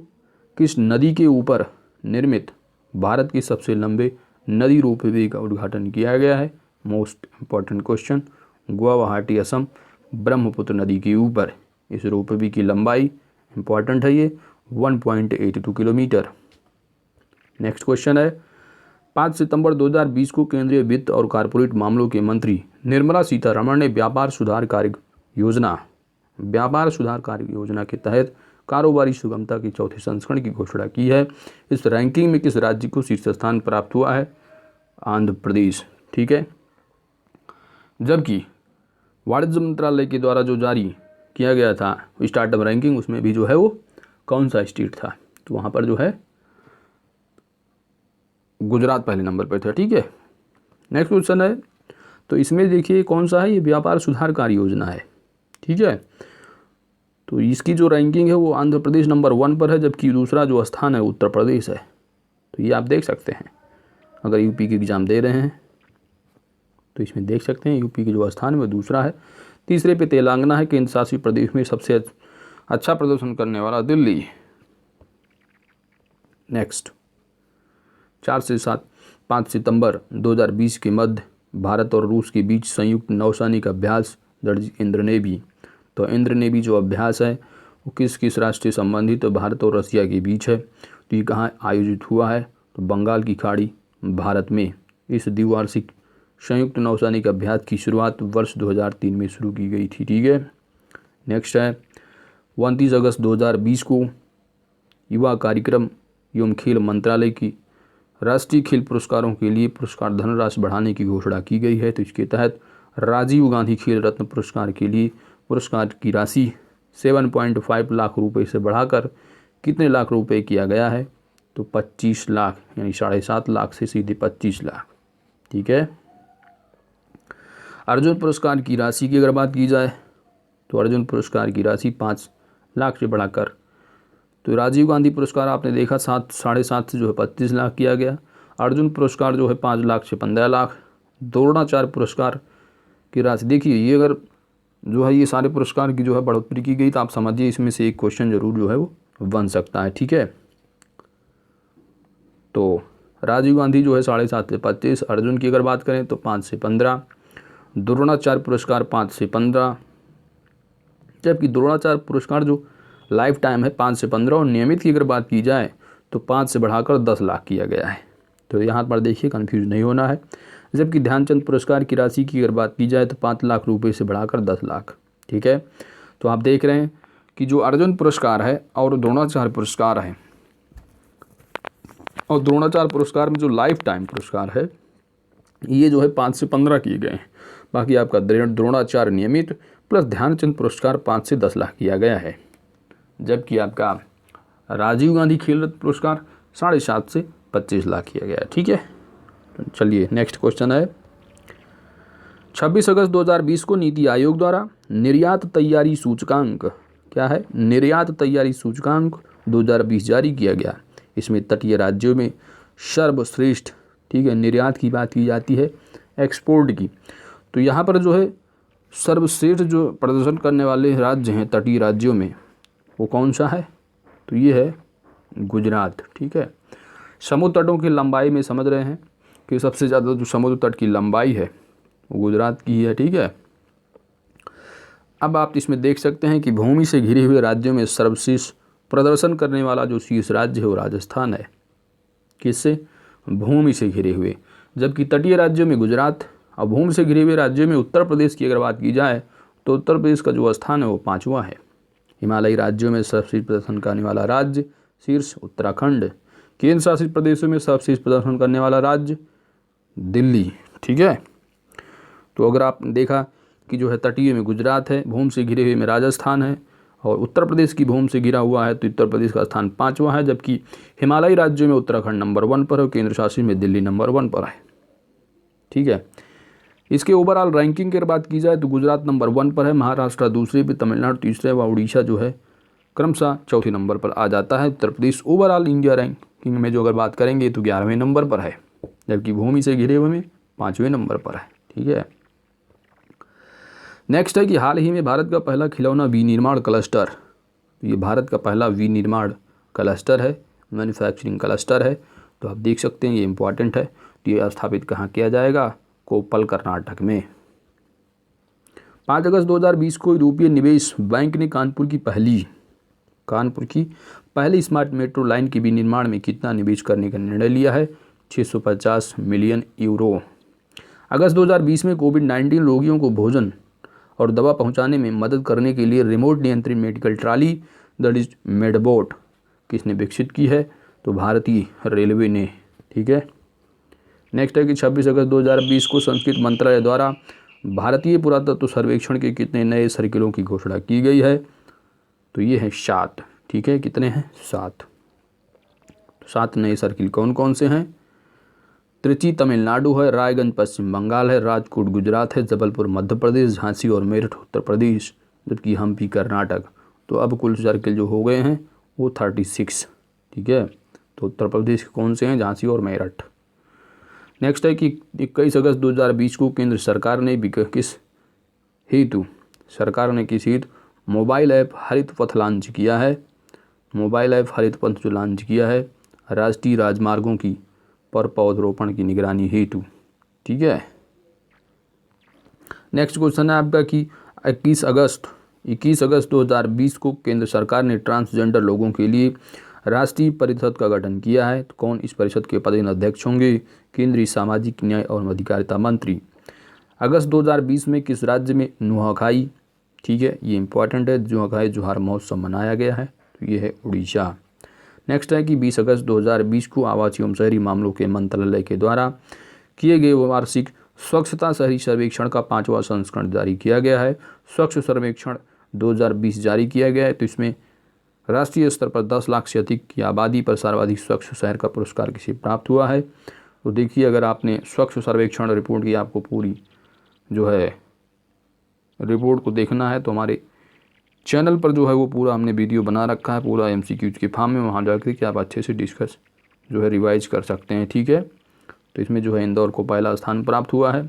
किस नदी के ऊपर निर्मित भारत के सबसे लंबे नदी रोपवे का उद्घाटन किया गया है, most important question, Guwahati Assam Brahmaputra नदी के ऊपर। इस रोपवे की लंबाई इंपॉर्टेंट है ये 1.82 किलोमीटर। नेक्स्ट क्वेश्चन है 5 सितंबर 2020 को केंद्रीय वित्त और कॉरपोरेट मामलों के मंत्री निर्मला सीतारमण ने व्यापार सुधार कार्य योजना के तहत कारोबारी सुगमता के चौथे संस्करण की घोषणा की है। इस रैंकिंग में किस राज्य को शीर्ष स्थान प्राप्त हुआ है, आंध्र प्रदेश। ठीक है। जबकि वाणिज्य मंत्रालय के द्वारा जो जारी किया गया था स्टार्टअप रैंकिंग, उसमें भी जो है वो कौन सा स्टेट था, तो वहाँ पर जो है गुजरात पहले नंबर पर था। ठीक है। नेक्स्ट क्वेश्चन है, तो इसमें देखिए कौन सा है, ये व्यापार सुधार कार्य योजना है। ठीक है। तो इसकी जो रैंकिंग है वो आंध्र प्रदेश नंबर 1 पर है, जबकि दूसरा जो स्थान है उत्तर प्रदेश है। तो ये आप देख सकते हैं अगर यूपी की एग्ज़ाम दे रहे हैं तो इसमें देख सकते हैं यूपी के जो स्थान है वो दूसरा है। तीसरे पे तेलंगाना है, केंद्र शासित प्रदेश में सबसे अच्छा प्रदर्शन करने वाला दिल्ली। नेक्स्ट 4 से 5 सितंबर 2020 के मध्य भारत और रूस के बीच संयुक्त नौसैनिक अभ्यास इंद्रनेवी। तो इंद्रनेवी जो अभ्यास है वो किस किस राष्ट्र से संबंधित, तो भारत और रसिया के बीच है। तो ये कहाँ आयोजित हुआ है, तो बंगाल की खाड़ी भारत में। इस द्विवार्षिक संयुक्त नौसैनिक अभ्यास की शुरुआत वर्ष 2003 में शुरू की गई थी। ठीक है। नेक्स्ट है 29 अगस्त 2020 को युवा कार्यक्रम एवं खेल मंत्रालय की राष्ट्रीय खेल पुरस्कारों के लिए पुरस्कार धनराशि बढ़ाने की घोषणा की गई है। तो इसके तहत राजीव गांधी खेल रत्न पुरस्कार के लिए पुरस्कार की राशि 7.5 लाख रुपए से बढ़ाकर कितने लाख रुपए किया गया है, तो 25 लाख, यानी 7.5 लाख से सीधे 25 लाख। ठीक है। अर्जुन पुरस्कार की राशि की अगर बात की जाए तो अर्जुन पुरस्कार की राशि 5 लाख से बढ़ाकर, तो राजीव गांधी पुरस्कार आपने देखा 7.5 से जो है 25 लाख किया गया। अर्जुन पुरस्कार जो है 5 लाख से 15 लाख। द्रोणाचार्य पुरस्कार की राशि देखिए, ये अगर जो है ये सारे पुरस्कार की जो है बढ़ोतरी की गई तो आप समझिए इसमें से एक क्वेश्चन जरूर जो है वो बन सकता है। ठीक है। तो राजीव गांधी जो है 7.5 से 25, अर्जुन की अगर बात करें तो 5 से 15, द्रोणाचार्य पुरस्कार 5 से 15, जबकि द्रोणाचार्य पुरस्कार जो लाइफ टाइम है 5 से 15 और नियमित की अगर बात की जाए तो 5 से बढ़ाकर 10 लाख किया गया है। तो यहाँ पर देखिए कन्फ्यूज नहीं होना है। जबकि ध्यानचंद पुरस्कार की राशि की अगर बात की जाए तो 5 लाख रुपए से बढ़ाकर 10 लाख। ठीक है। तो आप देख रहे हैं कि जो अर्जुन पुरस्कार है और द्रोणाचार्य पुरस्कार है, और द्रोणाचार्य पुरस्कार में जो लाइफ टाइम पुरस्कार है ये जो है 5 से 15 किए गए हैं। बाकी आपका द्रोणाचार्य नियमित प्लस ध्यानचंद पुरस्कार 5 से 10 लाख किया गया है। जबकि आपका राजीव गांधी खेल रत्न पुरस्कार 7.5 से 25 लाख किया गया है। ठीक है। तो चलिए नेक्स्ट क्वेश्चन है, 26 अगस्त 2020 को नीति आयोग द्वारा निर्यात तैयारी सूचकांक, क्या है, निर्यात तैयारी सूचकांक 2020 जारी किया गया। इसमें तटीय राज्यों में सर्वश्रेष्ठ, ठीक है, निर्यात की बात की जाती है, एक्सपोर्ट की। तो यहाँ पर जो है सर्वश्रेष्ठ जो प्रदर्शन करने वाले राज्य हैं तटीय राज्यों में, वो कौन सा है, तो ये है गुजरात। ठीक है। समुद्र तटों की लंबाई में समझ रहे हैं कि सबसे ज़्यादा जो समुद्र तट की लंबाई है वो गुजरात की है। ठीक है। अब आप इसमें देख सकते हैं कि भूमि से घिरे हुए राज्यों में सर्वश्रेष्ठ प्रदर्शन करने वाला जो शीर्ष राज्य है वो राजस्थान है। किससे, भूमि से घिरे हुए। जबकि तटीय राज्यों में गुजरात और भूमि से घिरे हुए राज्यों में उत्तर प्रदेश की अगर बात की जाए तो उत्तर प्रदेश का जो स्थान है वो 5वां है। हिमालयी राज्यों में सर्वश्रेष्ठ प्रदर्शन करने वाला राज्य शीर्ष उत्तराखंड। केंद्र शासित प्रदेशों में सर्वश्रेष्ठ प्रदर्शन करने वाला राज्य दिल्ली। ठीक है। तो अगर आपने देखा कि जो है तटीय में गुजरात है, भूमि से घिरे हुए में राजस्थान है, और उत्तर प्रदेश की भूमि से घिरा हुआ है तो उत्तर प्रदेश का स्थान 5वां है। जबकि हिमालयी राज्यों में उत्तराखंड नंबर 1 पर है और केंद्र शासित में दिल्ली नंबर 1 पर है। ठीक है। इसके ओवरऑल रैंकिंग की बात की जाए तो गुजरात नंबर 1 पर है, महाराष्ट्र दूसरे पे, तमिलनाडु तीसरे व उड़ीसा जो है क्रमशः चौथे नंबर पर आ जाता है। Uttar Pradesh overall India ranking में जो अगर बात करेंगे तो 11वें नंबर पर है, जबकि भूमि से घिरे हुए में 5वें नंबर पर है। ठीक है। नेक्स्ट है कि हाल ही में भारत का पहला खिलौना विनिर्माण क्लस्टर, ये भारत का पहला विनिर्माण क्लस्टर है, मैन्युफैक्चरिंग क्लस्टर है। तो आप देख सकते हैं ये इंपॉर्टेंट है। तो ये स्थापित कहाँ किया जाएगा, कोप्पल कर्नाटक में। 5 अगस्त 2020 को यूरोपीय निवेश बैंक ने कानपुर की पहली स्मार्ट मेट्रो लाइन के विनिर्माण में कितना निवेश करने का निर्णय लिया है, 650 मिलियन यूरो। अगस्त 2020 में कोविड-19 रोगियों को भोजन और दवा पहुंचाने में मदद करने के लिए रिमोट नियंत्रित मेडिकल ट्रॉली दैट इज मेडबोट किसने विकसित की है, तो भारतीय रेलवे ने। ठीक है। नेक्स्ट है कि 26 अगस्त 2020 को संस्कृति मंत्रालय द्वारा भारतीय पुरातत्व सर्वेक्षण के कितने नए सर्किलों की घोषणा की गई है, तो ये है 7। ठीक है। कितने हैं, 7। 7 नए सर्किल कौन कौन से हैं, त्रिची तमिलनाडु है, रायगंज पश्चिम बंगाल है, राजकोट गुजरात है, जबलपुर मध्य प्रदेश, झांसी और मेरठ उत्तर प्रदेश, जबकि हम्पी कर्नाटक। तो अब कुल सर्किल जो हो गए हैं वो 36। ठीक है। तो उत्तर प्रदेश के कौन से हैं, झांसी और मेरठ। नेक्स्ट है कि 21 अगस्त 2020 को केंद्र सरकार ने किस हेतु मोबाइल ऐप हरित पथ लॉन्च किया है, मोबाइल ऐप हरित पथ जो लॉन्च किया है राष्ट्रीय राजमार्गों की पर पौधरोपण की निगरानी हेतु। ठीक है। नेक्स्ट क्वेश्चन है आपका कि 21 अगस्त 2020 को केंद्र सरकार ने ट्रांसजेंडर लोगों के लिए राष्ट्रीय परिषद का गठन किया है। तो कौन इस परिषद के पदेन अध्यक्ष होंगे, केंद्रीय सामाजिक न्याय और अधिकारिता मंत्री। अगस्त 2020 में किस राज्य में नुआखाई, ठीक है, ये इंपॉर्टेंट है, नुआखाई जोहार महोत्सव मनाया गया है, तो ये है उड़ीसा। नेक्स्ट है कि 20 अगस्त 2020 को आवासीय एवं शहरी मामलों के मंत्रालय के द्वारा किए गए वार्षिक स्वच्छता शहरी सर्वेक्षण का 5वां संस्करण जारी किया गया है। स्वच्छ सर्वेक्षण 2020 जारी किया गया है। तो इसमें राष्ट्रीय स्तर पर 10 लाख से अधिक की आबादी पर सर्वाधिक स्वच्छ शहर का पुरस्कार किसे प्राप्त हुआ है? तो देखिए, अगर आपने स्वच्छ सर्वेक्षण रिपोर्ट की आपको पूरी जो है रिपोर्ट को देखना है तो हमारे चैनल पर जो है वो पूरा हमने वीडियो बना रखा है, पूरा MCQ के फॉर्म में, वहाँ जाकर के आप अच्छे से डिस्कस जो है रिवाइज कर सकते हैं। ठीक है, तो इसमें जो है इंदौर को पहला स्थान प्राप्त हुआ है।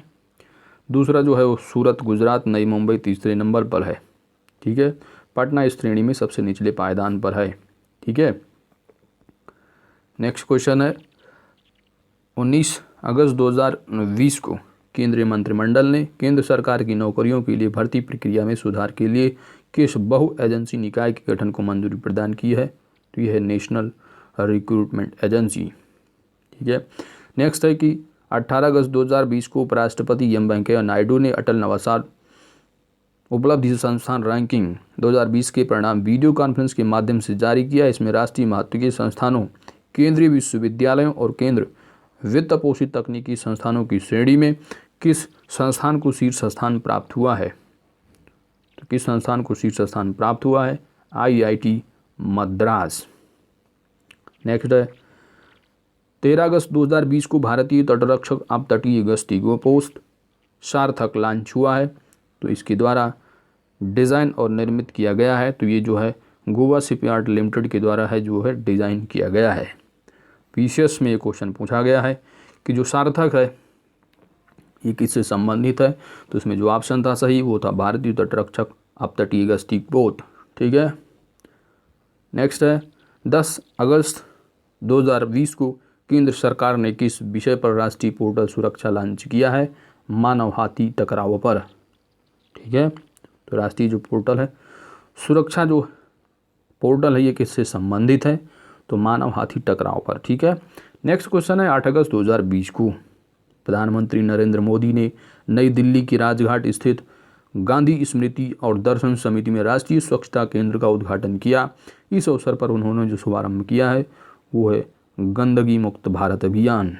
दूसरा जो है वो सूरत गुजरात, नई मुंबई तीसरे नंबर पर है। ठीक है, पटना इस श्रेणी में सबसे निचले पायदान पर है। ठीक है, नेक्स्ट क्वेश्चन है 19 अगस्त 2020 को केंद्रीय मंत्रिमंडल ने केंद्र सरकार की नौकरियों के लिए भर्ती प्रक्रिया में सुधार के लिए किस बहु एजेंसी निकाय के गठन को मंजूरी प्रदान की है? तो यह है नेशनल रिक्रूटमेंट एजेंसी। ठीक है, नेक्स्ट है कि 18 अगस्त 2020 को उपराष्ट्रपति एम वेंकैया नायडू ने अटल नवाचार उपलब्धि संस्थान रैंकिंग 2020 के परिणाम वीडियो कॉन्फ्रेंस के माध्यम से जारी किया। इसमें राष्ट्रीय महत्व के संस्थानों, केंद्रीय विश्वविद्यालयों और केंद्र वित्त पोषित तकनीकी संस्थानों की श्रेणी में किस संस्थान को शीर्ष स्थान प्राप्त हुआ है? तो किस संस्थान को शीर्ष स्थान प्राप्त हुआ है? IIT मद्रास। नेक्स्ट है 13 अगस्त 2020 को भारतीय तटरक्षक अपतटीय गश्ती गोपोस्ट सार्थक लॉन्च हुआ है। तो इसके द्वारा डिज़ाइन और निर्मित किया गया है। तो ये जो है गोवा शिपयार्ड लिमिटेड के द्वारा है जो है डिज़ाइन किया गया है। PCS में ये क्वेश्चन पूछा गया है कि जो सार्थक है ये किससे संबंधित है? तो इसमें जो ऑप्शन था सही वो था भारतीय तटरक्षक अपतटीय गश्ती बोट। ठीक है, नेक्स्ट है 10 अगस्त 2020 को केंद्र सरकार ने किस विषय पर राष्ट्रीय पोर्टल सुरक्षा लॉन्च किया है? मानव हाथी टकराव पर। ठीक है, तो राष्ट्रीय जो पोर्टल है सुरक्षा जो पोर्टल है ये किससे संबंधित है? तो मानव हाथी टकराव पर। ठीक है, नेक्स्ट क्वेश्चन है 8 अगस्त 2020 को प्रधानमंत्री नरेंद्र मोदी ने नई दिल्ली की राजघाट स्थित गांधी स्मृति और दर्शन समिति में राष्ट्रीय स्वच्छता केंद्र का उद्घाटन किया। इस अवसर पर उन्होंने जो शुभारंभ किया है वो है गंदगी मुक्त भारत अभियान।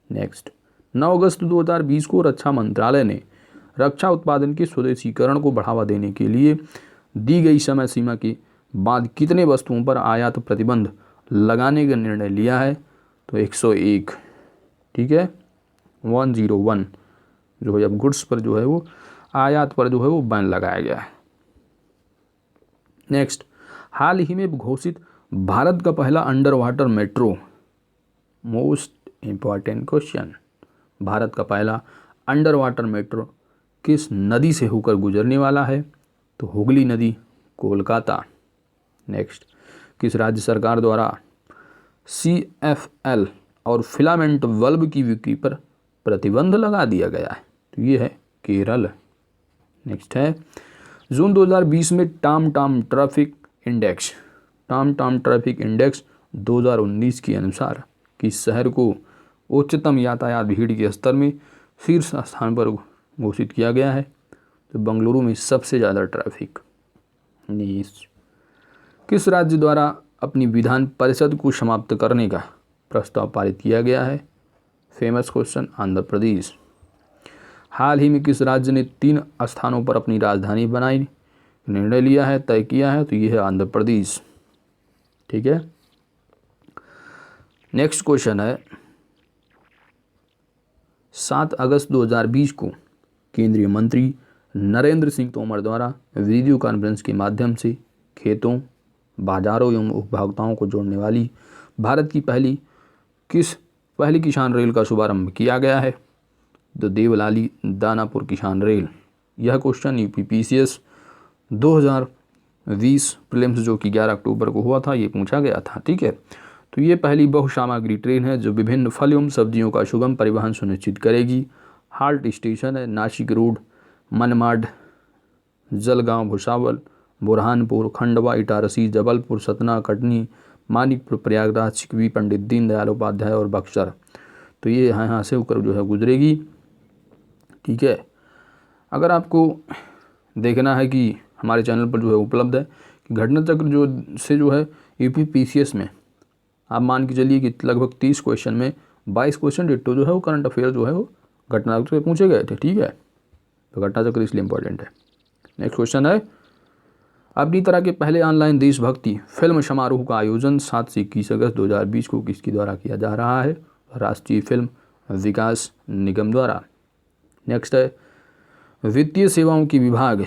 नेक्स्ट 9 अगस्त 2020 को रक्षा मंत्रालय ने रक्षा उत्पादन के स्वदेशीकरण को बढ़ावा देने के लिए दी गई समय सीमा के बाद कितने वस्तुओं पर आयात प्रतिबंध लगाने का निर्णय लिया है? तो 101। ठीक है, 101 जो है अब गुड्स पर जो है वो आयात पर जो है वो बैन लगाया गया है। नेक्स्ट, हाल ही में घोषित भारत का पहला under water metro, most important question, Bharat का पहला अंडर वाटर मेट्रो किस नदी से होकर गुजरने वाला है? तो हुगली नदी, कोलकाता। नेक्स्ट, किस राज्य सरकार द्वारा CFL और फिलामेंट बल्ब की बिक्री पर प्रतिबंध लगा दिया गया है? तो ये है केरल। नेक्स्ट है जून 2020 में टाम टाम ट्रैफिक इंडेक्स 2019 के अनुसार किस शहर को उच्चतम यातायात भीड़ के स्तर में शीर्ष स्थान पर घोषित किया गया है? तो बेंगलुरु में सबसे ज़्यादा ट्रैफिक। किस राज्य द्वारा अपनी विधान परिषद को समाप्त करने का प्रस्ताव पारित किया गया है? Famous question, Andhra Pradesh. हाल ही में किस राज्य ने 3 स्थानों पर अपनी राजधानी बनाई निर्णय लिया है, तय किया है? तो ये है आंध्र प्रदेश। ठीक है, नेक्स्ट क्वेश्चन है 7 अगस्त 2020 को केंद्रीय मंत्री नरेंद्र सिंह तोमर द्वारा वीडियो कॉन्फ्रेंस के माध्यम से खेतों, बाजारों एवं उपभोक्ताओं को जोड़ने वाली भारत की पहली किसान रेल का शुभारंभ किया गया है? तो देवलाली दानापुर किसान रेल। यह क्वेश्चन UPPCS 2020 प्रीलिम्स जो कि 11 अक्टूबर को हुआ था ये पूछा गया था। ठीक है, तो ये पहली बहुसामग्री ट्रेन है जो विभिन्न फल एवं सब्जियों का सुगम परिवहन सुनिश्चित करेगी। हाल्ट स्टेशन है नासिक रोड, मनमाड, जलगांव, भुसावल, बुरहानपुर, खंडवा, इटारसी, जबलपुर, सतना, कटनी, मानिकपुर, प्रयागराज, सिकवी, पंडित दीनदयाल उपाध्याय और बक्सर। तो ये यहाँ से होकर जो है गुजरेगी। ठीक है, अगर आपको देखना है कि हमारे चैनल पर जो है उपलब्ध है कि घटना चक्र जो है UPPCS में आप मान के चलिए कि लगभग 30 क्वेश्चन में 22 क्वेश्चन डिट्टो जो है वो करंट अफेयर जो है वो घटना चक्र से पूछे गए थे। ठीक है, तो घटना चक्र इसलिए इंपॉर्टेंट है। नेक्स्ट क्वेश्चन है अपनी तरह के पहले ऑनलाइन देशभक्ति फिल्म समारोह का आयोजन 7 से 21 अगस्त 2020 को किसके द्वारा किया जा रहा है? राष्ट्रीय फिल्म विकास निगम द्वारा। नेक्स्ट है वित्तीय सेवाओं की विभाग,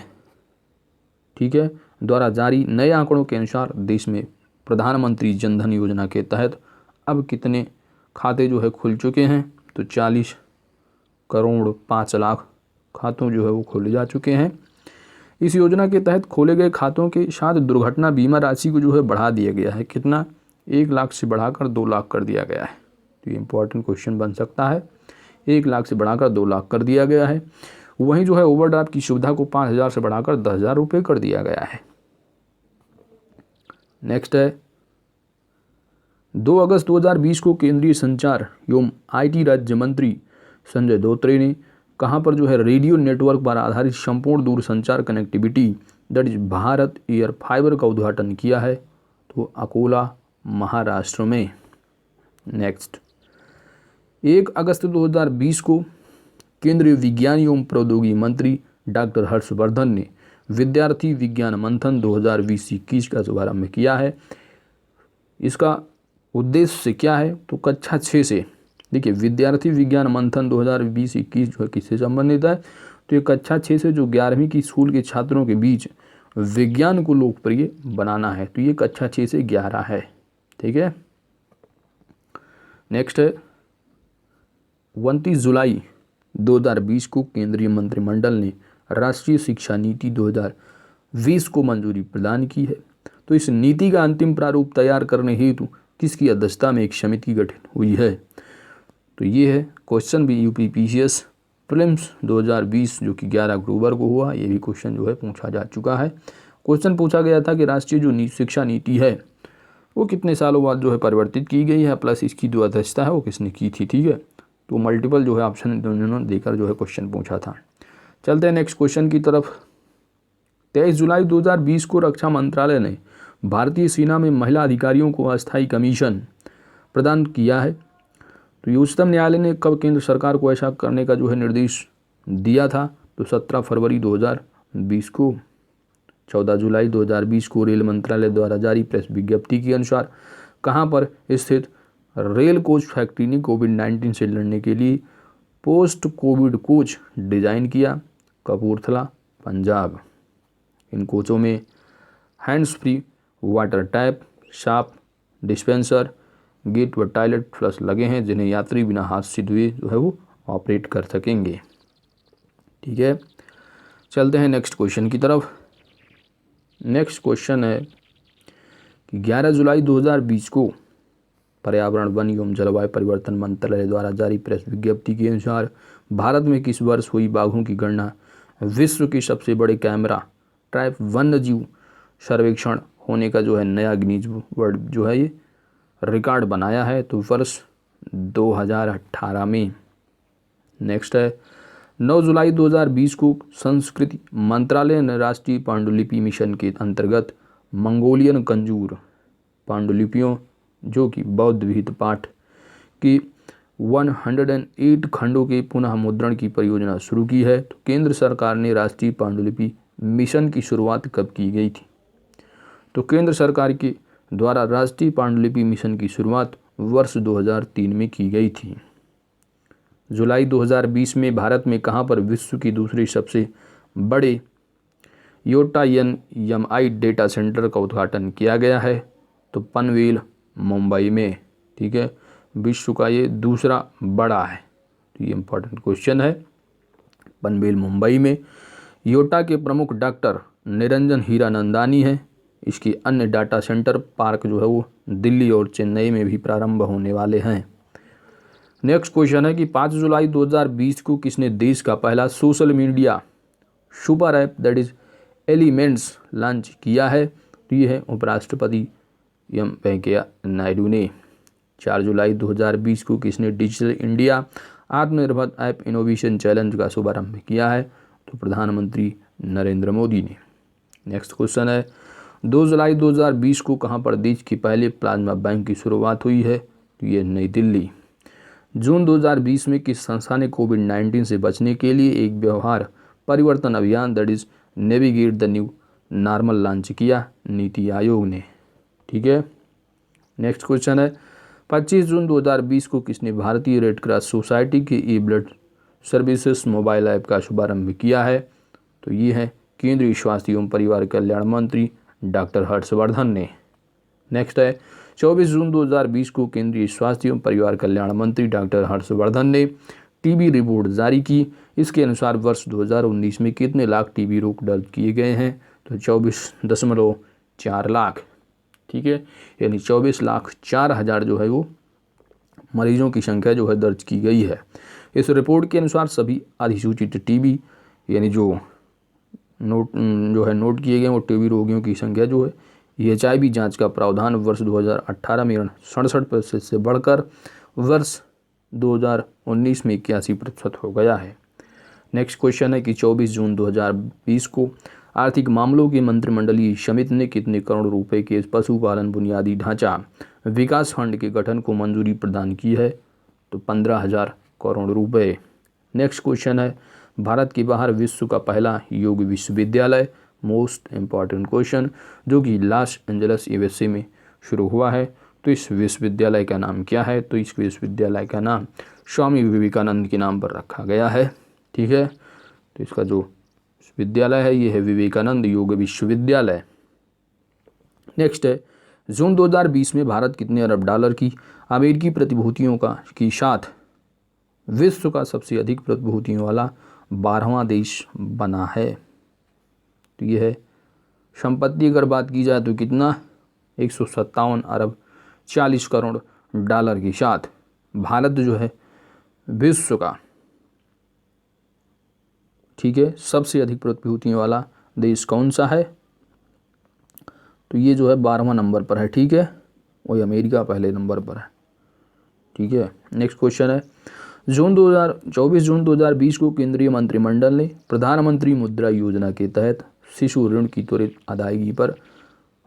ठीक है, द्वारा जारी नए आंकड़ों के अनुसार देश में प्रधानमंत्री जनधन योजना के तहत अब कितने खाते जो है खुल चुके हैं? तो 40 करोड़ 5 लाख खातों जो है वो खोले जा चुके हैं। इस योजना के तहत खोले गए खातों के साथ दुर्घटना बीमा राशि को जो है बढ़ा दिया गया है। कितना? 1 लाख से बढ़ाकर 2 लाख कर दिया गया है। तो ये इंपॉर्टेंट क्वेश्चन बन सकता है। 1 लाख से बढ़ाकर 2 लाख कर दिया गया है। वहीं जो है ओवरड्राफ्ट की सुविधा को 5,000 से बढ़ाकर 10,000 रुपये कर दिया गया है। नेक्स्ट है 2 अगस्त 2020 को केंद्रीय संचार एवं IT राज्य मंत्री संजय धोत्रे ने कहाँ पर जो है रेडियो नेटवर्क पर आधारित संपूर्ण दूरसंचार connectivity that is Bharat air fibre का उद्घाटन किया है? तो अकोला महाराष्ट्र में। नेक्स्ट 1 अगस्त 2020 को केंद्रीय विज्ञान एवं प्रौद्योगिकी मंत्री डॉक्टर हर्षवर्धन ने विद्यार्थी विज्ञान मंथन 2020-21 का शुभारंभ किया है। इसका उद्देश्य क्या है? तो कक्षा 6 से, देखिए विद्यार्थी विज्ञान मंथन 2020-21 जो है किससे संबंधित है? तो ये कक्षा 6 से जो 11वीं की स्कूल के छात्रों के बीच विज्ञान को लोकप्रिय बनाना है। तो ये कक्षा 6 से 11 है, ठीक है। नेक्स्ट है 29 जुलाई 2020 को केंद्रीय मंत्रिमंडल ने राष्ट्रीय शिक्षा नीति 2020 को मंजूरी प्रदान की है। तो इस नीति का अंतिम प्रारूप तैयार करने हेतु किसकी अध्यक्षता में एक समिति गठित हुई है? तो ये है क्वेश्चन भी UPPCS प्रीलिम्स 2020 जो कि 11 अक्टूबर को हुआ। ये भी क्वेश्चन जो है पूछा जा चुका है। क्वेश्चन पूछा गया था कि राष्ट्रीय जो शिक्षा नीति है वो कितने सालों बाद जो है परिवर्तित की गई है, प्लस इसकी जो अध्यक्षता है वो किसने की थी, ठीक है। तो मल्टीपल जो है ऑप्शन उन्होंने देकर जो है क्वेश्चन पूछा था। चलते हैं नेक्स्ट क्वेश्चन की तरफ। 23 जुलाई 2020 को रक्षा मंत्रालय ने भारतीय सेना में महिला अधिकारियों को अस्थायी कमीशन प्रदान किया है। तो उच्चतम न्यायालय ने कब केंद्र सरकार को ऐसा करने का जो है निर्देश दिया था? तो 17 फरवरी 2020 को। 14 जुलाई 2020 को रेल मंत्रालय द्वारा जारी प्रेस विज्ञप्ति के अनुसार कहाँ पर स्थित रेल कोच फैक्ट्री ने कोविड-19 से लड़ने के लिए पोस्ट कोविड कोच डिजाइन किया? कपूरथला, पंजाब। इन कोचों में हैंड्स फ्री वाटर टैप, साफ डिस्पेंसर, गेट व टॉयलेट फ्लश लगे हैं जिन्हें यात्री बिना हाथ से धुए जो है वो ऑपरेट कर सकेंगे, ठीक है। चलते हैं नेक्स्ट क्वेश्चन की तरफ। नेक्स्ट क्वेश्चन है कि 11 जुलाई 2020 को पर्यावरण, वन एवं जलवायु परिवर्तन मंत्रालय द्वारा जारी प्रेस विज्ञप्ति के अनुसार भारत में किस वर्ष हुई बाघों की गणना? विश्व के सबसे बड़े कैमरा ट्रैप वन्यजीव सर्वेक्षण होने का जो है नया गिनीज वर्ल्ड जो है ये रिकॉर्ड बनाया है? तो वर्ष 2018 में। नेक्स्ट है 9 जुलाई 2020 को संस्कृति मंत्रालय ने राष्ट्रीय पांडुलिपि मिशन के अंतर्गत मंगोलियन कंजूर पांडुलिपियों जो कि बौद्ध विहित पाठ की 108 खंडों के पुनः मुद्रण की परियोजना शुरू की है। तो केंद्र सरकार ने राष्ट्रीय पांडुलिपि मिशन की शुरुआत कब की गई थी? तो केंद्र सरकार के द्वारा राष्ट्रीय पांडुलिपि मिशन की शुरुआत वर्ष 2003 में की गई थी। जुलाई 2020 में भारत में कहाँ पर विश्व की दूसरी सबसे बड़े YOTA डेटा सेंटर का उद्घाटन किया गया है? तो पनवेल, मुंबई में, ठीक है। विश्व का ये दूसरा बड़ा है, तो ये इंपॉर्टेंट क्वेश्चन है। पनवेल, मुंबई में। YOTA के प्रमुख डॉक्टर निरंजन हीरानंदानी है। इसके अन्य डाटा सेंटर पार्क जो है वो दिल्ली और चेन्नई में भी प्रारंभ होने वाले हैं। नेक्स्ट क्वेश्चन है कि 5 जुलाई 2020 को किसने देश का पहला social media super app that is elements launch किया है? तो ये है उपराष्ट्रपति एम वेंकैया नायडू ने। 4 जुलाई 2020 को किसने डिजिटल इंडिया आत्मनिर्भर ऐप इनोवेशन चैलेंज का शुभारंभ किया है? तो प्रधानमंत्री नरेंद्र मोदी ने। नेक्स्ट क्वेश्चन है 2 जुलाई 2020 को कहाँ पर देश के पहले प्लाज्मा बैंक की शुरुआत हुई है? तो ये नई दिल्ली। जून 2020 में किस संस्था ने कोविड-19 से बचने के लिए एक व्यवहार परिवर्तन अभियान that is navigate the new normal launch किया नीति आयोग ने। ठीक है, नेक्स्ट क्वेश्चन है 25 जून 2020 को किसने भारतीय रेड क्रॉस सोसाइटी के ई ब्लड सर्विसेज मोबाइल ऐप का शुभारंभ किया है? तो ये है केंद्रीय स्वास्थ्य एवं परिवार कल्याण मंत्री डॉक्टर हर्षवर्धन ने। नेक्स्ट है 24 जून 2020 को केंद्रीय स्वास्थ्य एवं परिवार कल्याण मंत्री डॉक्टर हर्षवर्धन ने टीबी रिपोर्ट जारी की। इसके अनुसार वर्ष 2019 में कितने लाख टीबी रोग दर्ज किए गए हैं? तो 24.4 लाख। ठीक है, यानी 24,04,000 जो है वो मरीजों की संख्या जो है दर्ज की गई है। इस रिपोर्ट के अनुसार सभी अधिसूचित टीबी यानी जो नोट किए गए वो टीबी रोगियों की संख्या जो है HIV जांच का प्रावधान वर्ष 2018 में 67% से बढ़कर वर्ष 2019 में 81% हो गया है। नेक्स्ट क्वेश्चन है कि 24 जून 2020 को आर्थिक मामलों की मंत्रिमंडलीय समिति ने कितने करोड़ रुपए के पशुपालन बुनियादी ढांचा विकास फंड के गठन को मंजूरी प्रदान की है? तो 15,000 करोड़ रुपए। नेक्स्ट क्वेश्चन है भारत के बाहर विश्व का पहला योग विश्वविद्यालय, मोस्ट इम्पॉर्टेंट क्वेश्चन, जो कि लॉस एंजल्स USA में शुरू हुआ है। तो इस विश्वविद्यालय का नाम क्या है? तो इस विश्वविद्यालय का नाम स्वामी विवेकानंद के नाम पर रखा गया है। ठीक है, तो इसका जो विश्वविद्यालय है ये है विवेकानंद योग विश्वविद्यालय। नेक्स्ट है जून 2020 में भारत कितने अरब डॉलर की अमेरिकी प्रतिभूतियों की साथ विश्व का सबसे अधिक प्रतिभूतियों वाला 12वां देश बना है? तो ये है संपत्ति अगर बात की जाए तो कितना 157 अरब 40 करोड़ डॉलर के साथ भारत जो है विश्व का, ठीक है, सबसे अधिक प्रतिभूतियों वाला देश कौन सा है? तो ये जो है 12वां नंबर पर है। ठीक है, वही अमेरिका पहले नंबर पर है। ठीक है, नेक्स्ट क्वेश्चन है 24 जून 2020 को केंद्रीय मंत्रिमंडल ने प्रधानमंत्री मुद्रा योजना के तहत शिशु ऋण की त्वरित अदायगी पर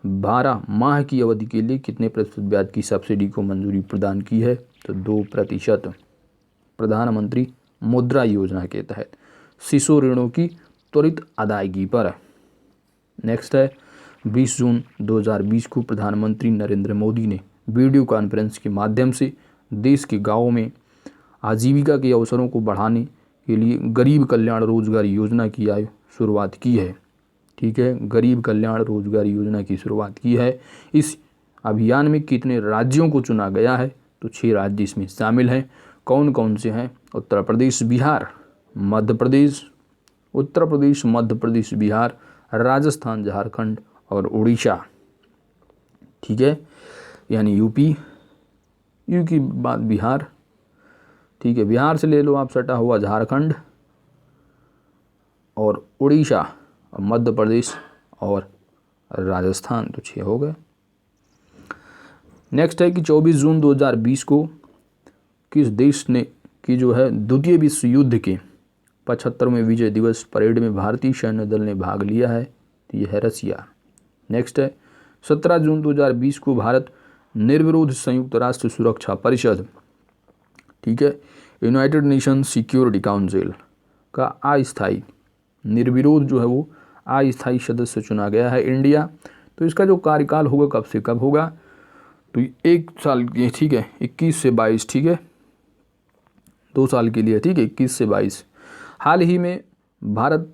12 माह की अवधि के लिए कितने प्रतिशत ब्याज की सब्सिडी को मंजूरी प्रदान की है? तो 2%। प्रधानमंत्री मुद्रा योजना के तहत शिशु ऋणों की त्वरित अदायगी पर। नेक्स्ट है 20 जून 2020 को प्रधानमंत्री नरेंद्र मोदी ने वीडियो कॉन्फ्रेंस के माध्यम से देश के गाँवों में आजीविका के अवसरों को बढ़ाने के लिए गरीब कल्याण रोजगार योजना की शुरुआत की है। ठीक है, गरीब कल्याण रोजगार योजना की शुरुआत की है। इस अभियान में कितने राज्यों को चुना गया है? तो 6 राज्य इसमें शामिल हैं। कौन कौन से हैं? उत्तर प्रदेश, बिहार, मध्य प्रदेश, उत्तर प्रदेश, मध्य प्रदेश, बिहार, राजस्थान, झारखंड और उड़ीसा। ठीक है, यानी यूपी के बाद बिहार। ठीक है, बिहार से ले लो आप सटा हुआ झारखंड और उड़ीसा, मध्य प्रदेश और राजस्थान। तो 6 हो गए। नेक्स्ट है कि 24 जून 2020 को किस देश ने की जो है द्वितीय विश्व युद्ध के 75वें विजय दिवस परेड में भारतीय सैन्य दल ने भाग लिया है? तो ये है रसिया। नेक्स्ट है 17 जून 2020 को भारत निर्विरोध संयुक्त राष्ट्र सुरक्षा परिषद, ठीक है, यूनाइटेड नेशन सिक्योरिटी काउंसिल का अस्थायी निर्विरोध जो है वो अस्थायी सदस्य चुना गया है इंडिया। तो इसका जो कार्यकाल होगा कब से कब होगा? तो 1 साल के, ठीक है, 21 से 22, ठीक है, 2 साल के लिए, ठीक है, 21 से 22। हाल ही में भारत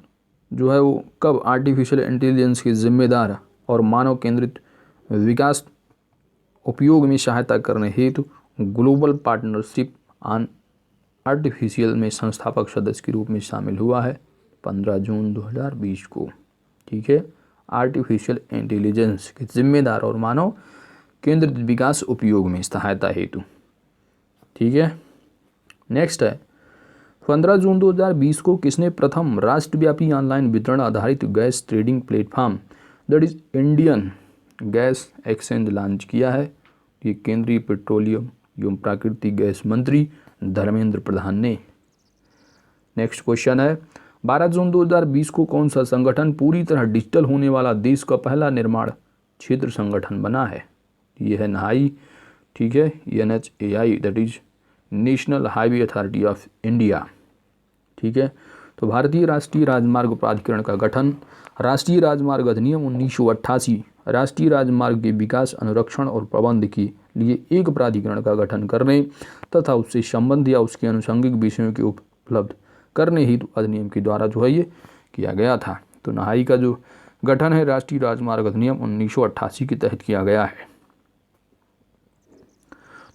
जो है वो कब आर्टिफिशियल इंटेलिजेंस के जिम्मेदार और मानव केंद्रित विकास उपयोग में सहायता करने हेतु ग्लोबल पार्टनरशिप ऑन आर्टिफिशियल में संस्थापक सदस्य के रूप में शामिल हुआ है 15 जून 2020 को। ठीक है, आर्टिफिशियल इंटेलिजेंस के जिम्मेदार और मानव केंद्रित विकास उपयोग में सहायता हेतु। ठीक है, नेक्स्ट है 15 जून 2020 को किसने प्रथम राष्ट्रव्यापी ऑनलाइन वितरण आधारित gas trading platform that is Indian gas exchange launch किया है? ये केंद्रीय पेट्रोलियम एवं प्राकृतिक गैस मंत्री धर्मेंद्र प्रधान ने। नेक्स्ट क्वेश्चन है 12 जून 2020 को कौन सा संगठन पूरी तरह डिजिटल होने वाला देश का पहला निर्माण क्षेत्र संगठन बना है? ये है NHAI, ठीक है, NHAI that is national highway authority of India. ठीक है, तो भारतीय राष्ट्रीय राजमार्ग प्राधिकरण का गठन, राष्ट्रीय राजमार्ग अधिनियम 1988 राष्ट्रीय राजमार्ग के विकास, अनुरक्षण और प्रबंध के लिए एक प्राधिकरण का गठन करने तथा उससे संबंध या उसके आनुषंगिक विषयों के उपलब्ध करने हेतु अधिनियम के द्वारा जो है ये किया गया था। तो नहाई का जो गठन है राष्ट्रीय राजमार्ग अधिनियम 1988 के तहत किया गया है।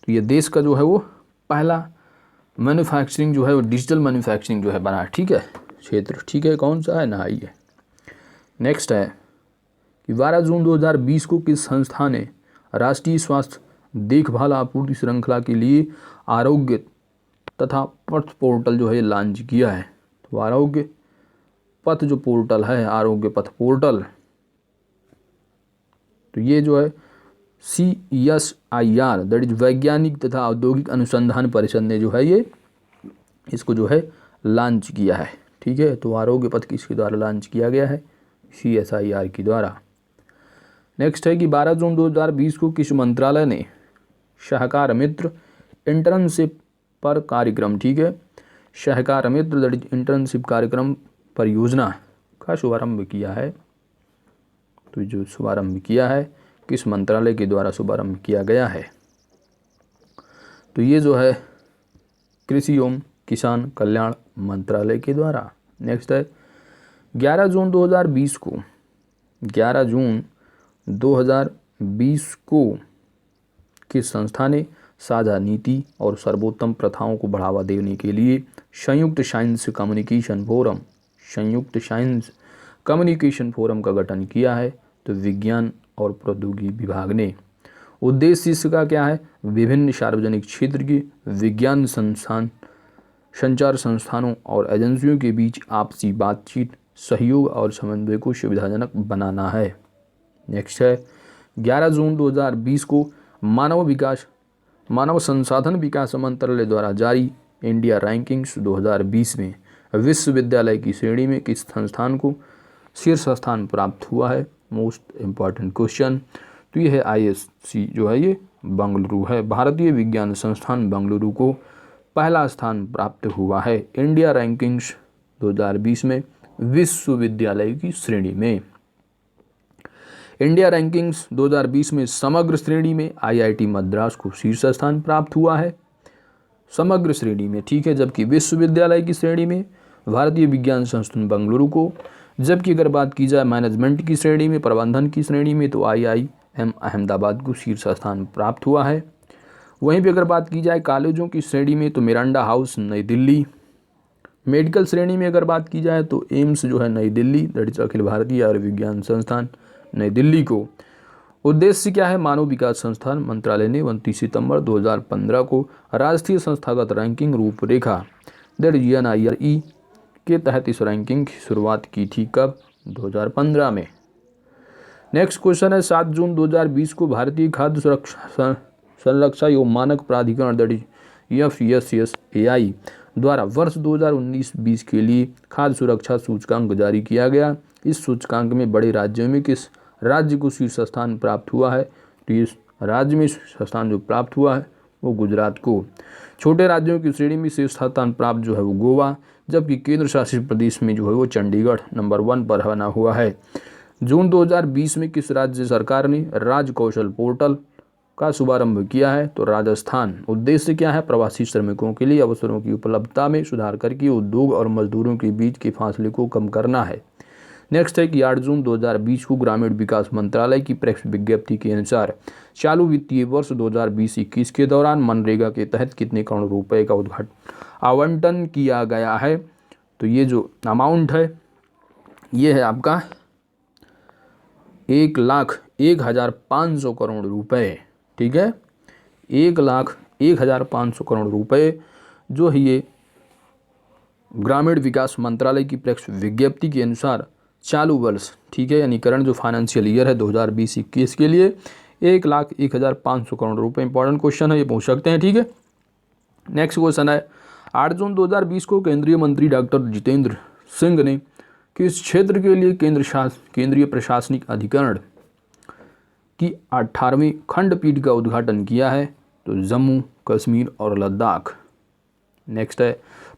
तो ये देश का जो है वो पहला मैन्युफैक्चरिंग जो है वो डिजिटल मैन्युफैक्चरिंग जो है बना है, ठीक है, क्षेत्र, ठीक है, कौन सा है, नहाई है। नेक्स्ट है कि 12 जून 2020 को किस संस्था ने राष्ट्रीय स्वास्थ्य देखभाल आपूर्ति श्रृंखला के लिए आरोग्य तथा पथ पोर्टल जो है लॉन्च किया है। तो आरोग्य पथ जो पोर्टल है, आरोग्य पथ पोर्टल, तो ये जो है CSIR दैट इज वैज्ञानिक तथा औद्योगिक अनुसंधान परिषद ने जो है ये इसको जो है लॉन्च किया है, ठीक है। तो आरोग्य पथ किसके द्वारा लॉन्च किया गया है, CSIR के द्वारा। नेक्स्ट है कि 12 जून 2020 को किस मंत्रालय ने सहकार मित्र इंटर्नशिप पर कार्यक्रम, ठीक है, सहकार मित्र दैट इज इंटर्नशिप कार्यक्रम परियोजना का शुभारंभ किया है। तो जो शुभारंभ किया है किस मंत्रालय के द्वारा शुभारंभ किया गया है, तो ये जो है कृषि एवं किसान कल्याण मंत्रालय के द्वारा। नेक्स्ट है 11 जून 2020 को 11 जून 2020 को किस संस्था ने साझा नीति और सर्वोत्तम प्रथाओं को बढ़ावा देने के लिए संयुक्त साइंस कम्युनिकेशन फोरम का गठन किया है। तो विज्ञान और प्रौद्योगिकी विभाग ने। उद्देश्य इसका क्या है, विभिन्न सार्वजनिक क्षेत्र के विज्ञान संस्थान, संचार संस्थानों और एजेंसियों के बीच आपसी बातचीत, सहयोग और समन्वय को सुविधाजनक बनाना है। नेक्स्ट है 11 जून 2020 को मानव संसाधन विकास मंत्रालय द्वारा जारी इंडिया रैंकिंग्स 2020 में विश्वविद्यालय की श्रेणी में किस संस्थान को शीर्ष स्थान प्राप्त हुआ है। मोस्ट इम्पॉर्टेंट क्वेश्चन, तो ये है ISC जो है ये बेंगलुरु है, भारतीय विज्ञान संस्थान बेंगलुरु को पहला स्थान प्राप्त हुआ है इंडिया रैंकिंग्स 2020 में विश्वविद्यालय की श्रेणी में। इंडिया रैंकिंग्स 2020 में समग्र श्रेणी में IIT मद्रास को शीर्ष स्थान प्राप्त हुआ है, समग्र श्रेणी में, ठीक है, जबकि विश्वविद्यालय की श्रेणी में भारतीय विज्ञान संस्थान बेंगलुरु को, जबकि अगर बात की जाए मैनेजमेंट की श्रेणी में, प्रबंधन की श्रेणी में, तो IIM अहमदाबाद को शीर्ष स्थान प्राप्त हुआ है। वहीं पे अगर बात की जाए कॉलेजों की श्रेणी में तो मिरांडा हाउस नई दिल्ली, मेडिकल श्रेणी में अगर बात की जाए तो एम्स जो है नई दिल्ली दैट इज अखिल भारतीय आयुर्विज्ञान संस्थान नई दिल्ली को। उद्देश्य क्या है, मानव विकास संस्थान मंत्रालय ने 29 सितंबर 2015 को राष्ट्रीय संस्थागत रैंकिंग रूपरेखा दैट इज NIRE के तहत इस रैंकिंग की शुरुआत की थी, कब, 2015 में। नेक्स्ट क्वेश्चन है 7 जून 2020 को भारतीय खाद्य संरक्षा एवं मानक प्राधिकरण दैट इज FSSAI द्वारा वर्ष 2019-20 के लिए खाद्य सुरक्षा सूचकांक जारी किया गया। इस सूचकांक में बड़े राज्यों में किस राज्य को शीर्ष स्थान प्राप्त हुआ है, तो इस राज्य में शीर्ष स्थान जो प्राप्त हुआ है वो गुजरात को। छोटे राज्यों की श्रेणी में शीर्ष स्थान प्राप्त जो है वो गोवा, जबकि केंद्र शासित प्रदेश में जो है वो चंडीगढ़ नंबर 1 पर बना हुआ है। जून 2020 में किस राज्य सरकार ने राज्य कौशल पोर्टल का शुभारंभ किया है, तो राजस्थान। उद्देश्य क्या है, प्रवासी श्रमिकों के लिए अवसरों की उपलब्धता में सुधार करके उद्योग और मजदूरों के बीच के फासले को कम करना है। नेक्स्ट है कि 8 जून 2020 को ग्रामीण विकास मंत्रालय की प्रेस विज्ञप्ति के अनुसार चालू वित्तीय वर्ष 2020-21 के दौरान मनरेगा के तहत कितने करोड़ रुपए का आवंटन किया गया है, तो ये जो अमाउंट है ये है आपका 1,01,500 करोड़ रुपए, ठीक है, 1,01,500 करोड़ रुपए जो है ये ग्रामीण विकास मंत्रालय की प्रेस विज्ञप्ति के अनुसार चालू वर्ष, ठीक है, यानी करंट जो फाइनेंशियल ईयर है 2020-21 के लिए 1,01,500 करोड़ रुपए। इंपॉर्टेंट क्वेश्चन है, ये पूछ सकते हैं, ठीक है। नेक्स्ट क्वेश्चन है 8 जून 2020 को केंद्रीय मंत्री डॉक्टर जितेंद्र सिंह ने किस क्षेत्र के लिए केंद्रीय प्रशासनिक अधिकरण की 18वीं खंडपीठ का उद्घाटन किया है, तो जम्मू कश्मीर और लद्दाख। नेक्स्ट है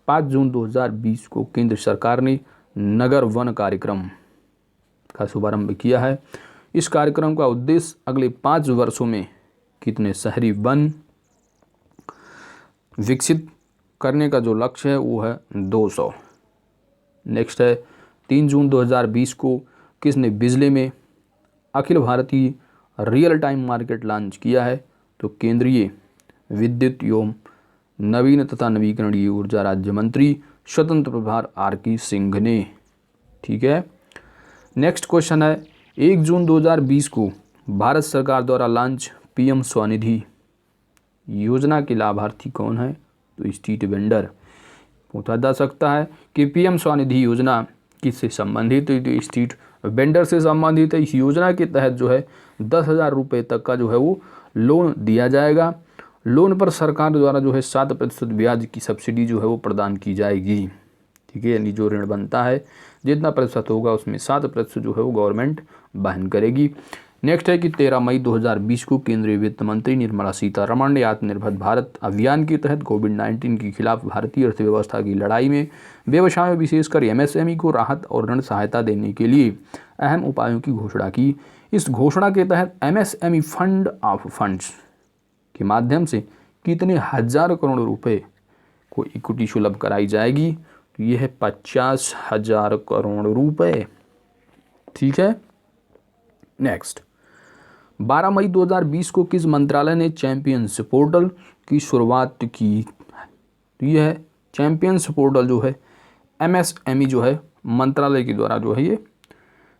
5 जून 2020 को केंद्र सरकार ने नगर वन कार्यक्रम का शुभारंभ किया है। इस कार्यक्रम का उद्देश्य अगले 5 वर्षों में कितने शहरी वन विकसित करने का जो लक्ष्य है वो है 200। नेक्स्ट है 3 जून 2020 को किसने बिजली में Akhil Bharatiya real time market launch किया है? तो केंद्रीय विद्युत एवं नवीन तथा नवीकरणीय ऊर्जा राज्य मंत्री स्वतंत्र प्रभार आर.के. सिंह ने। ठीक है। नेक्स्ट क्वेश्चन है 1 जून 2020 को भारत सरकार द्वारा लॉन्च पीएम स्वनिधि योजना के लाभार्थी कौन है? तो स्ट्रीट वेंडर। पूछा जा सकता है कि पीएम स्वनिधि योजना किससे संबंधित है? तो स्ट्रीट वेंडर से संबंधित है। इस योजना के तहत जो है 10,000 रुपये तक का जो है वो लोन दिया जाएगा। लोन पर सरकार द्वारा जो है 7% ब्याज की सब्सिडी जो है वो प्रदान की जाएगी। ठीक है, यानी जो ऋण बनता है जितना प्रतिशत होगा उसमें 7% जो है वो गवर्नमेंट वहन करेगी। नेक्स्ट है कि 13 मई 2020 को केंद्रीय वित्त मंत्री निर्मला सीतारमण ने आत्मनिर्भर भारत अभियान के तहत कोविड-19 के खिलाफ भारतीय अर्थव्यवस्था की लड़ाई में व्यवसायों विशेषकर एमएसएमई को राहत और ऋण सहायता देने के लिए अहम उपायों की घोषणा की। इस घोषणा के तहत एमएसएमई फंड ऑफ फंड्स के माध्यम से कितने हजार करोड़ रुपए को इक्विटी सुलभ कराई जाएगी? तो ये है 50,000 करोड़ रुपए। ठीक है। नेक्स्ट 12 मई 2020 को किस मंत्रालय ने चैंपियंस पोर्टल की शुरुआत की? तो ये है चैंपियंस पोर्टल जो है एमएसएमई जो है मंत्रालय के द्वारा जो है ये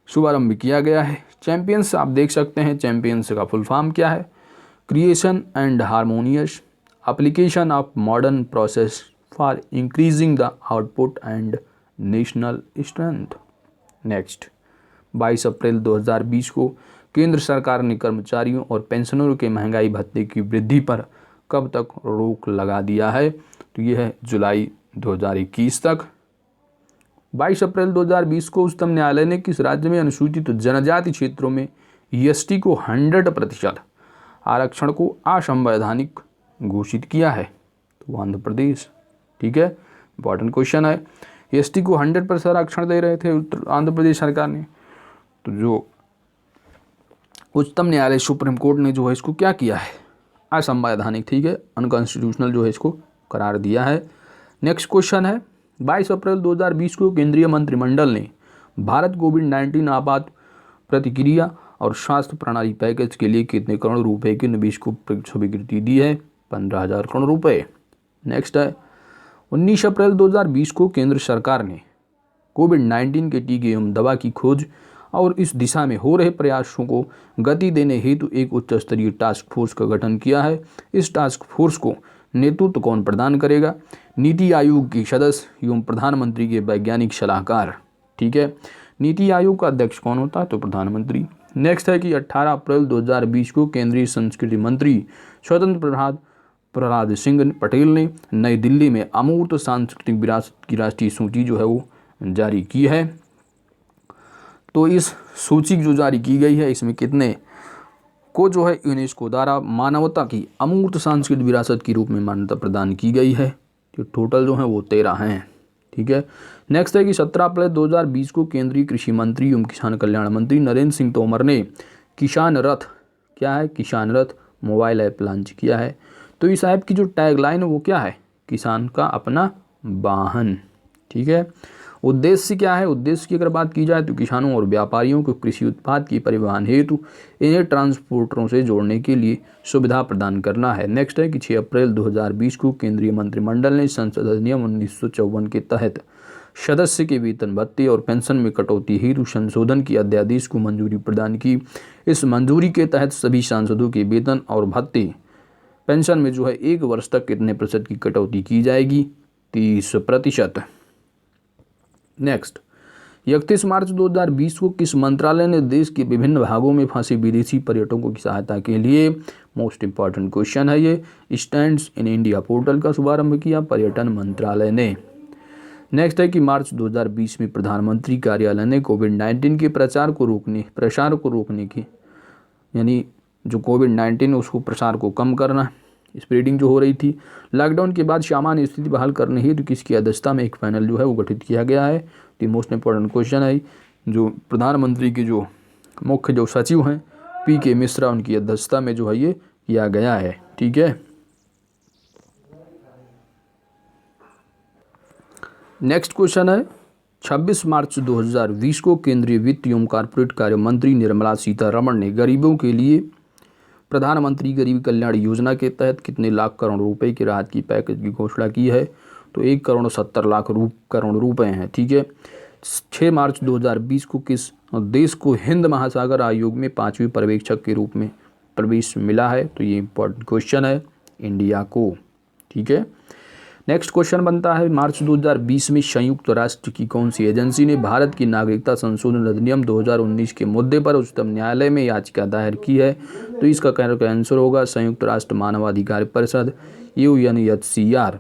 शुभारंभ किया गया है। चैंपियंस आप देख सकते हैं, चैंपियंस का फुल फॉर्म क्या है? Creation and harmonious application of modern process for increasing the output and national strength. Next 22 अप्रैल 2020 को केंद्र सरकार ने कर्मचारियों और पेंशनरों के महंगाई भत्ते की वृद्धि पर कब तक रोक लगा दिया है? तो ये है जुलाई 2021 तक। 22 अप्रैल 2020 को उच्चतम न्यायालय ने किस राज्य में अनुसूचित जनजाति क्षेत्रों में एसटी को 100% आरक्षण को असंवैधानिक घोषित किया है? तो आंध्र प्रदेश। ठीक है, इंपॉर्टेंट क्वेश्चन है। एसटी को 100% आरक्षण दे रहे थे आंध्र प्रदेश सरकार ने, तो जो उच्चतम न्यायालय सुप्रीम कोर्ट ने जो है इसको क्या किया है? असंवैधानिक। ठीक है, अनकॉन्स्टिट्यूशनल जो है इसको करार दिया है। नेक्स्ट क्वेश्चन है 22 अप्रैल 2020 को केंद्रीय मंत्रिमंडल ने भारत कोविड-19 आपात प्रतिक्रिया और स्वास्थ्य प्रणाली पैकेज के लिए कितने करोड़ रुपए के निवेश को स्वीकृति दी है? 15,000 करोड़ रुपए। नेक्स्ट है 19 अप्रैल 2020 को केंद्र सरकार ने कोविड-19 के टीके एवं दवा की खोज और इस दिशा में हो रहे प्रयासों को गति देने हेतु एक उच्च स्तरीय टास्क फोर्स का गठन किया है। इस टास्क फोर्स को नेतृत्व कौन प्रदान करेगा? नीति आयोग के सदस्य एवं प्रधानमंत्री के वैज्ञानिक सलाहकार। ठीक है, नीति आयोग का अध्यक्ष कौन होता है? तो प्रधानमंत्री। नेक्स्ट है कि 18 अप्रैल 2020 को केंद्रीय संस्कृति मंत्री स्वतंत्र प्रभार प्रहलाद सिंह पटेल ने नई दिल्ली में अमूर्त सांस्कृतिक विरासत की राष्ट्रीय सूची जो है वो जारी की है। तो इस सूची जो जारी की गई है इसमें कितने को जो है यूनेस्को द्वारा मानवता की अमूर्त सांस्कृतिक विरासत के रूप में मान्यता प्रदान की गई है। तो टोटल जो है वो 13 हैं। ठीक है। नेक्स्ट है कि 17 अप्रैल 2020 को केंद्रीय कृषि मंत्री एवं किसान कल्याण मंत्री नरेंद्र सिंह तोमर ने किसान रथ, क्या है? किसान रथ मोबाइल ऐप लॉन्च किया है। तो इस ऐप की जो टैगलाइन है वो क्या है? किसान का अपना वाहन। ठीक है। उद्देश्य क्या है? उद्देश्य की अगर बात की जाए तो किसानों और व्यापारियों को कृषि उत्पाद की परिवहन हेतु इन्हें ट्रांसपोर्टरों से जोड़ने के लिए सुविधा प्रदान करना है। नेक्स्ट है कि 6 अप्रैल 2020 को केंद्रीय मंत्रिमंडल ने संसद अधिनियम 1954 के तहत सदस्य के वेतन भत्ते और पेंशन में कटौती हेतु संशोधन की अध्यादेश को मंजूरी प्रदान की। इस मंजूरी के तहत सभी सांसदों के वेतन और भत्ते पेंशन में जो है 1 वर्ष तक कितने प्रतिशत की कटौती की जाएगी? 30%। नेक्स्ट 31 मार्च 2020 को किस मंत्रालय ने देश के विभिन्न भागों में फंसे विदेशी पर्यटकों की सहायता के लिए, मोस्ट इंपॉर्टेंट क्वेश्चन है ये, स्टैंड्स इन इंडिया पोर्टल का शुभारंभ किया? पर्यटन मंत्रालय ने। नेक्स्ट है कि मार्च 2020 में प्रधानमंत्री कार्यालय ने कोविड-19 के प्रसार को रोकने की, यानी जो कोविड-19 उसको प्रसार को कम करना स्प्रेडिंग जो हो रही थी। लॉकडाउन के बाद सामान्य स्थिति बहाल करने हेतु किसकी अध्यक्षता में एक पैनल जो है वो गठित किया गया है। तो मोस्ट इंपॉर्टेंट क्वेश्चन है, जो प्रधानमंत्री के जो मुख्य जो सचिव हैं PK मिश्रा, उनकी अध्यक्षता में जो है ये किया गया है। ठीक है, नेक्स्ट क्वेश्चन है 26 मार्च 2020 को केंद्रीय वित्त एवं कॉर्पोरेट कार्य मंत्री निर्मला सीतारमण ने गरीबों के लिए प्रधानमंत्री गरीब कल्याण योजना के तहत कितने लाख करोड़ रुपए की राहत की पैकेज की घोषणा की है। तो 1,70 करोड़ रुपए हैं। ठीक है, 6 मार्च 2020 को किस देश को हिंद महासागर आयोग में 5वें पर्यवेक्षक के रूप में प्रवेश मिला है। तो ये इंपॉर्टेंट क्वेश्चन है, इंडिया को। ठीक है, नेक्स्ट क्वेश्चन बनता है मार्च 2020 में संयुक्त राष्ट्र की कौन सी एजेंसी ने भारत की नागरिकता संशोधन अधिनियम 2019 के मुद्दे पर उच्चतम न्यायालय में याचिका दायर की है। तो इसका करेक्ट आंसर होगा संयुक्त राष्ट्र मानवाधिकार परिषद, UNHCR।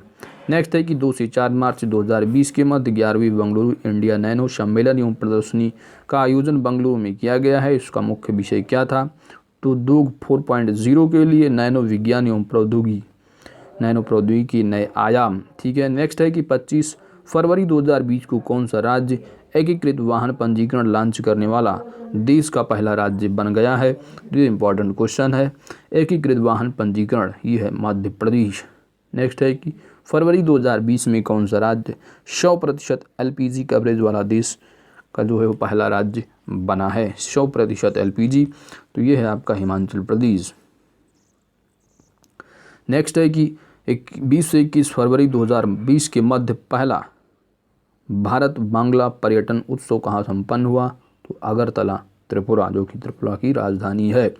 नेक्स्ट है कि 2 से 4 मार्च 2020 के मध्य 11वीं बेंगलुरु इंडिया नैनो सम्मेलन एवं प्रदर्शनी का आयोजन बेंगलुरु में किया गया है। इसका मुख्य विषय क्या था। तो उद्योग 4.0 के लिए नैनो विज्ञान एवं प्रौद्योगिकी के नए आयाम। ठीक है, नेक्स्ट है कि 25 फरवरी 2020 को कौन सा राज्य एकीकृत वाहन पंजीकरण लॉन्च करने वाला देश का पहला राज्य बन गया है। ये इंपॉर्टेंट क्वेश्चन है, एकीकृत वाहन पंजीकरण ये है मध्य प्रदेश। नेक्स्ट है कि फरवरी 2020 में कौन सा राज्य 100% LPG कवरेज वाला देश का जो है वो पहला राज्य बना है, 100% LPG। तो ये है आपका हिमाचल प्रदेश। नेक्स्ट है कि 20 से 21 फरवरी 2020 के मध्य पहला भारत बांग्ला पर्यटन उत्सव कहाँ संपन्न हुआ। तो अगरतला त्रिपुरा, जो कि त्रिपुरा की राजधानी है।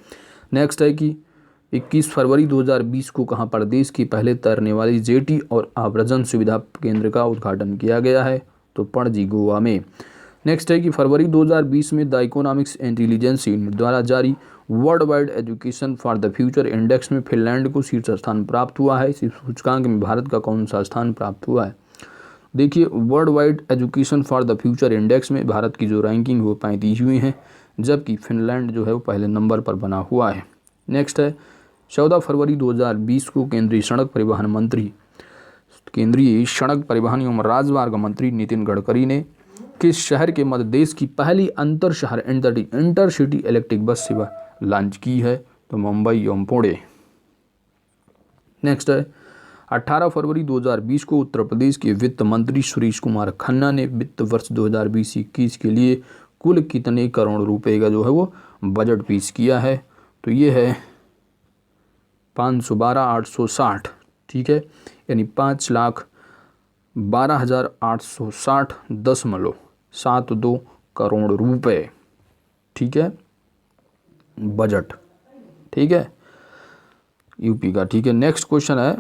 नेक्स्ट है कि 21 फरवरी 2020 को कहाँ पर देश की पहले तैरने वाली जेटी और आव्रजन सुविधा केंद्र का उद्घाटन किया गया है। तो पणजी, गोवा में। नेक्स्ट है कि फरवरी 2020 में द इकोनॉमिक्स इंटेलिजेंस यूनिट द्वारा जारी world wide education for the future index में फिनलैंड को शीर्ष स्थान प्राप्त हुआ है। इस सूचकांक में भारत का कौन सा स्थान प्राप्त हुआ है। देखिए, world wide education for the future index में भारत की जो रैंकिंग वो 35वीं है, जबकि फिनलैंड जो है वो पहले नंबर पर बना हुआ है। नेक्स्ट है 14 फरवरी 2020 को केंद्रीय सड़क परिवहन एवं राजमार्ग मंत्री नितिन गडकरी ने किस शहर के मध्य देश की पहली अंतर शहर इंटरसिटी इलेक्ट्रिक बस सेवा लॉन्च की है। तो मुंबई एवं पुणे। नेक्स्ट है 18 फरवरी 2020 को उत्तर प्रदेश के वित्त मंत्री सुरेश कुमार खन्ना ने वित्त वर्ष 2020-21 के लिए कुल कितने करोड़ रुपए का जो है वो बजट पेश किया है। तो ये है 512,860। ठीक है, यानी 5,12,860.72 करोड़ रुपए। ठीक है, बजट। ठीक है, यूपी का। ठीक है, नेक्स्ट क्वेश्चन है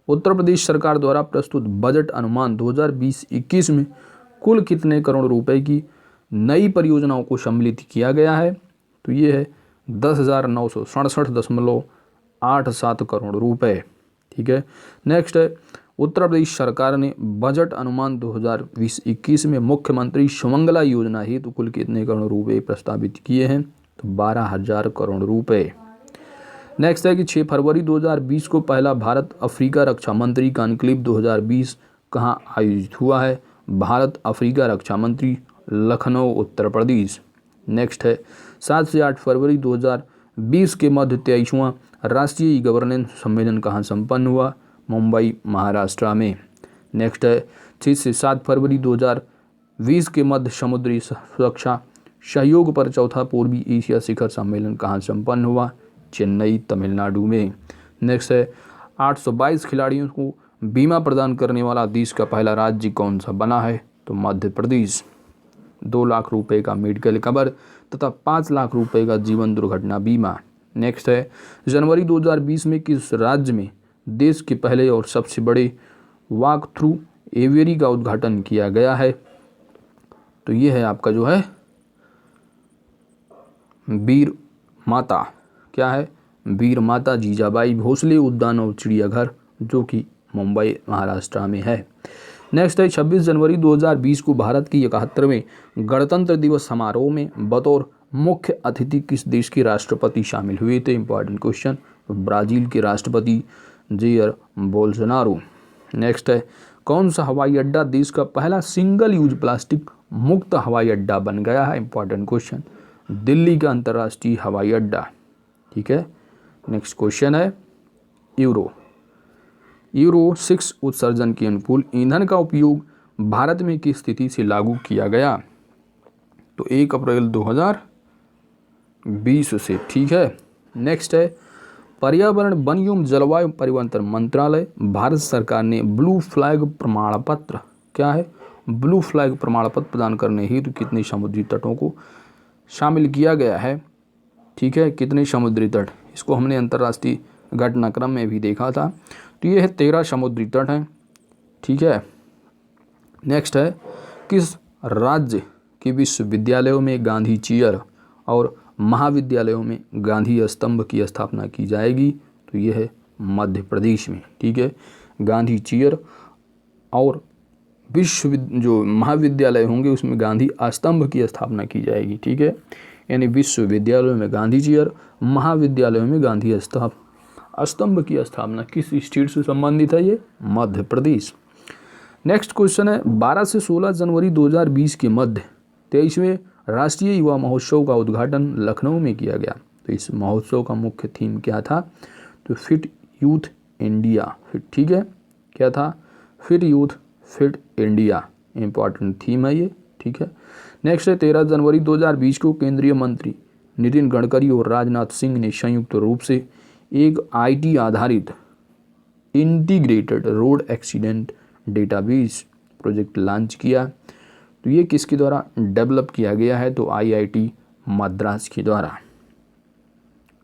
उत्तर प्रदेश सरकार द्वारा प्रस्तुत बजट अनुमान 2020-21 में कुल कितने करोड़ रुपए की नई परियोजनाओं को सम्मिलित किया गया है। तो ये है 10,967.87 करोड़ रुपए। ठीक है, नेक्स्ट है उत्तर प्रदेश सरकार ने बजट अनुमान 2020-21 में मुख्यमंत्री सुमंगला योजना हेतु कुल कितने करोड़ रुपए प्रस्तावित किए हैं। तो 12,000 करोड़ रुपए। नेक्स्ट है कि 6 फरवरी 2020 को पहला भारत अफ्रीका रक्षा मंत्री कॉन्क्लेव 2020 कहाँ आयोजित हुआ है। भारत अफ्रीका रक्षा मंत्री लखनऊ, उत्तर प्रदेश। नेक्स्ट है 7 से 8 फरवरी 2020 के मध्य 23वां राष्ट्रीय ई गवर्नेंस सम्मेलन कहाँ संपन्न हुआ। मुंबई, महाराष्ट्र में। नेक्स्ट है 6 से 7 फरवरी 2020 के मध्य समुद्री सुरक्षा सहयोग पर चौथा पूर्वी एशिया शिखर सम्मेलन कहाँ संपन्न हुआ। चेन्नई, तमिलनाडु में। नेक्स्ट है 822 खिलाड़ियों को बीमा प्रदान करने वाला देश का पहला राज्य कौन सा बना है। तो मध्य प्रदेश। 2 लाख रुपए का मेडिकल कवर तथा 5 लाख रुपए का जीवन दुर्घटना बीमा। नेक्स्ट है जनवरी 2020 में किस राज्य में देश के पहले और सबसे बड़े वॉक थ्रू एवियरी का उद्घाटन किया गया है। तो ये है आपका जो है वीर माता, क्या है, वीर माता जीजाबाई भोसले उद्यान और चिड़ियाघर, जो कि मुंबई, महाराष्ट्र में है। नेक्स्ट है 26 जनवरी 2020 को भारत की 71वें गणतंत्र दिवस समारोह में बतौर मुख्य अतिथि किस देश के राष्ट्रपति शामिल हुए थे। इंपॉर्टेंट क्वेश्चन, ब्राज़ील के राष्ट्रपति जेयर बोल्सोनारो। नेक्स्ट है, कौन सा हवाई अड्डा देश का पहला सिंगल यूज प्लास्टिक मुक्त हवाई अड्डा बन गया है? इंपॉर्टेंट क्वेश्चन, दिल्ली का अंतर्राष्ट्रीय हवाई अड्डा। ठीक है। नेक्स्ट क्वेश्चन है, यूरो 6 उत्सर्जन के अनुकूल ईंधन का उपयोग भारत में किस स्थिति से लागू किया गया? तो 1 अप्रैल 2020 से। ठीक है। नेक्स्ट है, पर्यावरण वन एवं जलवायु परिवर्तन मंत्रालय भारत सरकार ने ब्लू फ्लैग प्रमाण पत्र, क्या है, ब्लू फ्लैग प्रमाण पत्र प्रदान करने हेतु कितने समुद्री तटों को शामिल किया गया है? ठीक है, कितने समुद्री तट, इसको हमने अंतर्राष्ट्रीय घटनाक्रम में भी देखा था। तो ये है 13 समुद्री तट हैं। ठीक है। नेक्स्ट है, किस राज्य के विश्वविद्यालयों में गांधी चेयर और महाविद्यालयों में गांधी स्तंभ की स्थापना की जाएगी? तो यह है मध्य प्रदेश में। ठीक है, गांधी चेयर और जो महाविद्यालय होंगे उसमें गांधी स्तंभ की स्थापना की जाएगी। ठीक है, यानी विश्वविद्यालयों में गांधी चेयर, महाविद्यालयों में गांधी स्तंभ की स्थापना किस स्टेट से संबंधित है? ये मध्य प्रदेश। नेक्स्ट क्वेश्चन है, 12 से 16 जनवरी 2020 के मध्य 23वें राष्ट्रीय युवा महोत्सव का उद्घाटन लखनऊ में किया गया। तो इस महोत्सव का मुख्य थीम क्या था? तो फिट यूथ इंडिया। ठीक है, क्या था? Fit youth fit India, important theme है ये। ठीक है। नेक्स्ट है, 13 जनवरी 2020 को केंद्रीय मंत्री नितिन गडकरी और राजनाथ सिंह ने संयुक्त रूप से एक IT आधारित integrated road accident database project launch किया। तो ये किसके द्वारा डेवलप किया गया है? तो IIT मद्रास के द्वारा।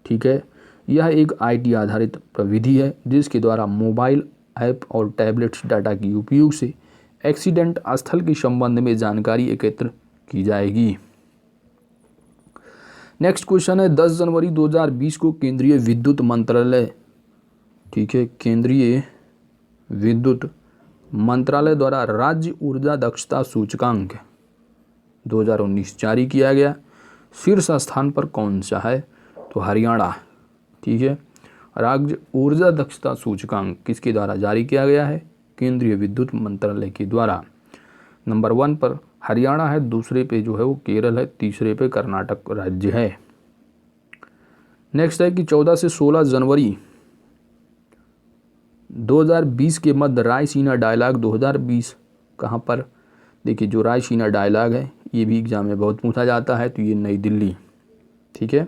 ठीक है, यह एक IT आधारित प्रविधि है जिसके द्वारा मोबाइल ऐप और टैबलेट्स डाटा के उपयोग से एक्सीडेंट स्थल के संबंध में जानकारी एकत्र की जाएगी। नेक्स्ट क्वेश्चन है, 10 जनवरी 2020 को केंद्रीय विद्युत मंत्रालय, ठीक है, केंद्रीय विद्युत मंत्रालय द्वारा राज्य ऊर्जा दक्षता सूचकांक 2019 जारी किया गया। शीर्ष स्थान पर कौन सा है? तो हरियाणा। ठीक है, राज्य ऊर्जा दक्षता सूचकांक किसके द्वारा जारी किया गया है? केंद्रीय विद्युत मंत्रालय के द्वारा। नंबर 1 पर हरियाणा है, दूसरे पे जो है वो केरल है, तीसरे पे कर्नाटक राज्य है। नेक्स्ट है कि 14 से 16 जनवरी 2020 के मध्य रायसीना डायलॉग 2020 कहाँ पर? देखिए, जो रायसीना डायलॉग है ये भी एग्जाम में बहुत पूछा जाता है, तो ये नई दिल्ली। ठीक है।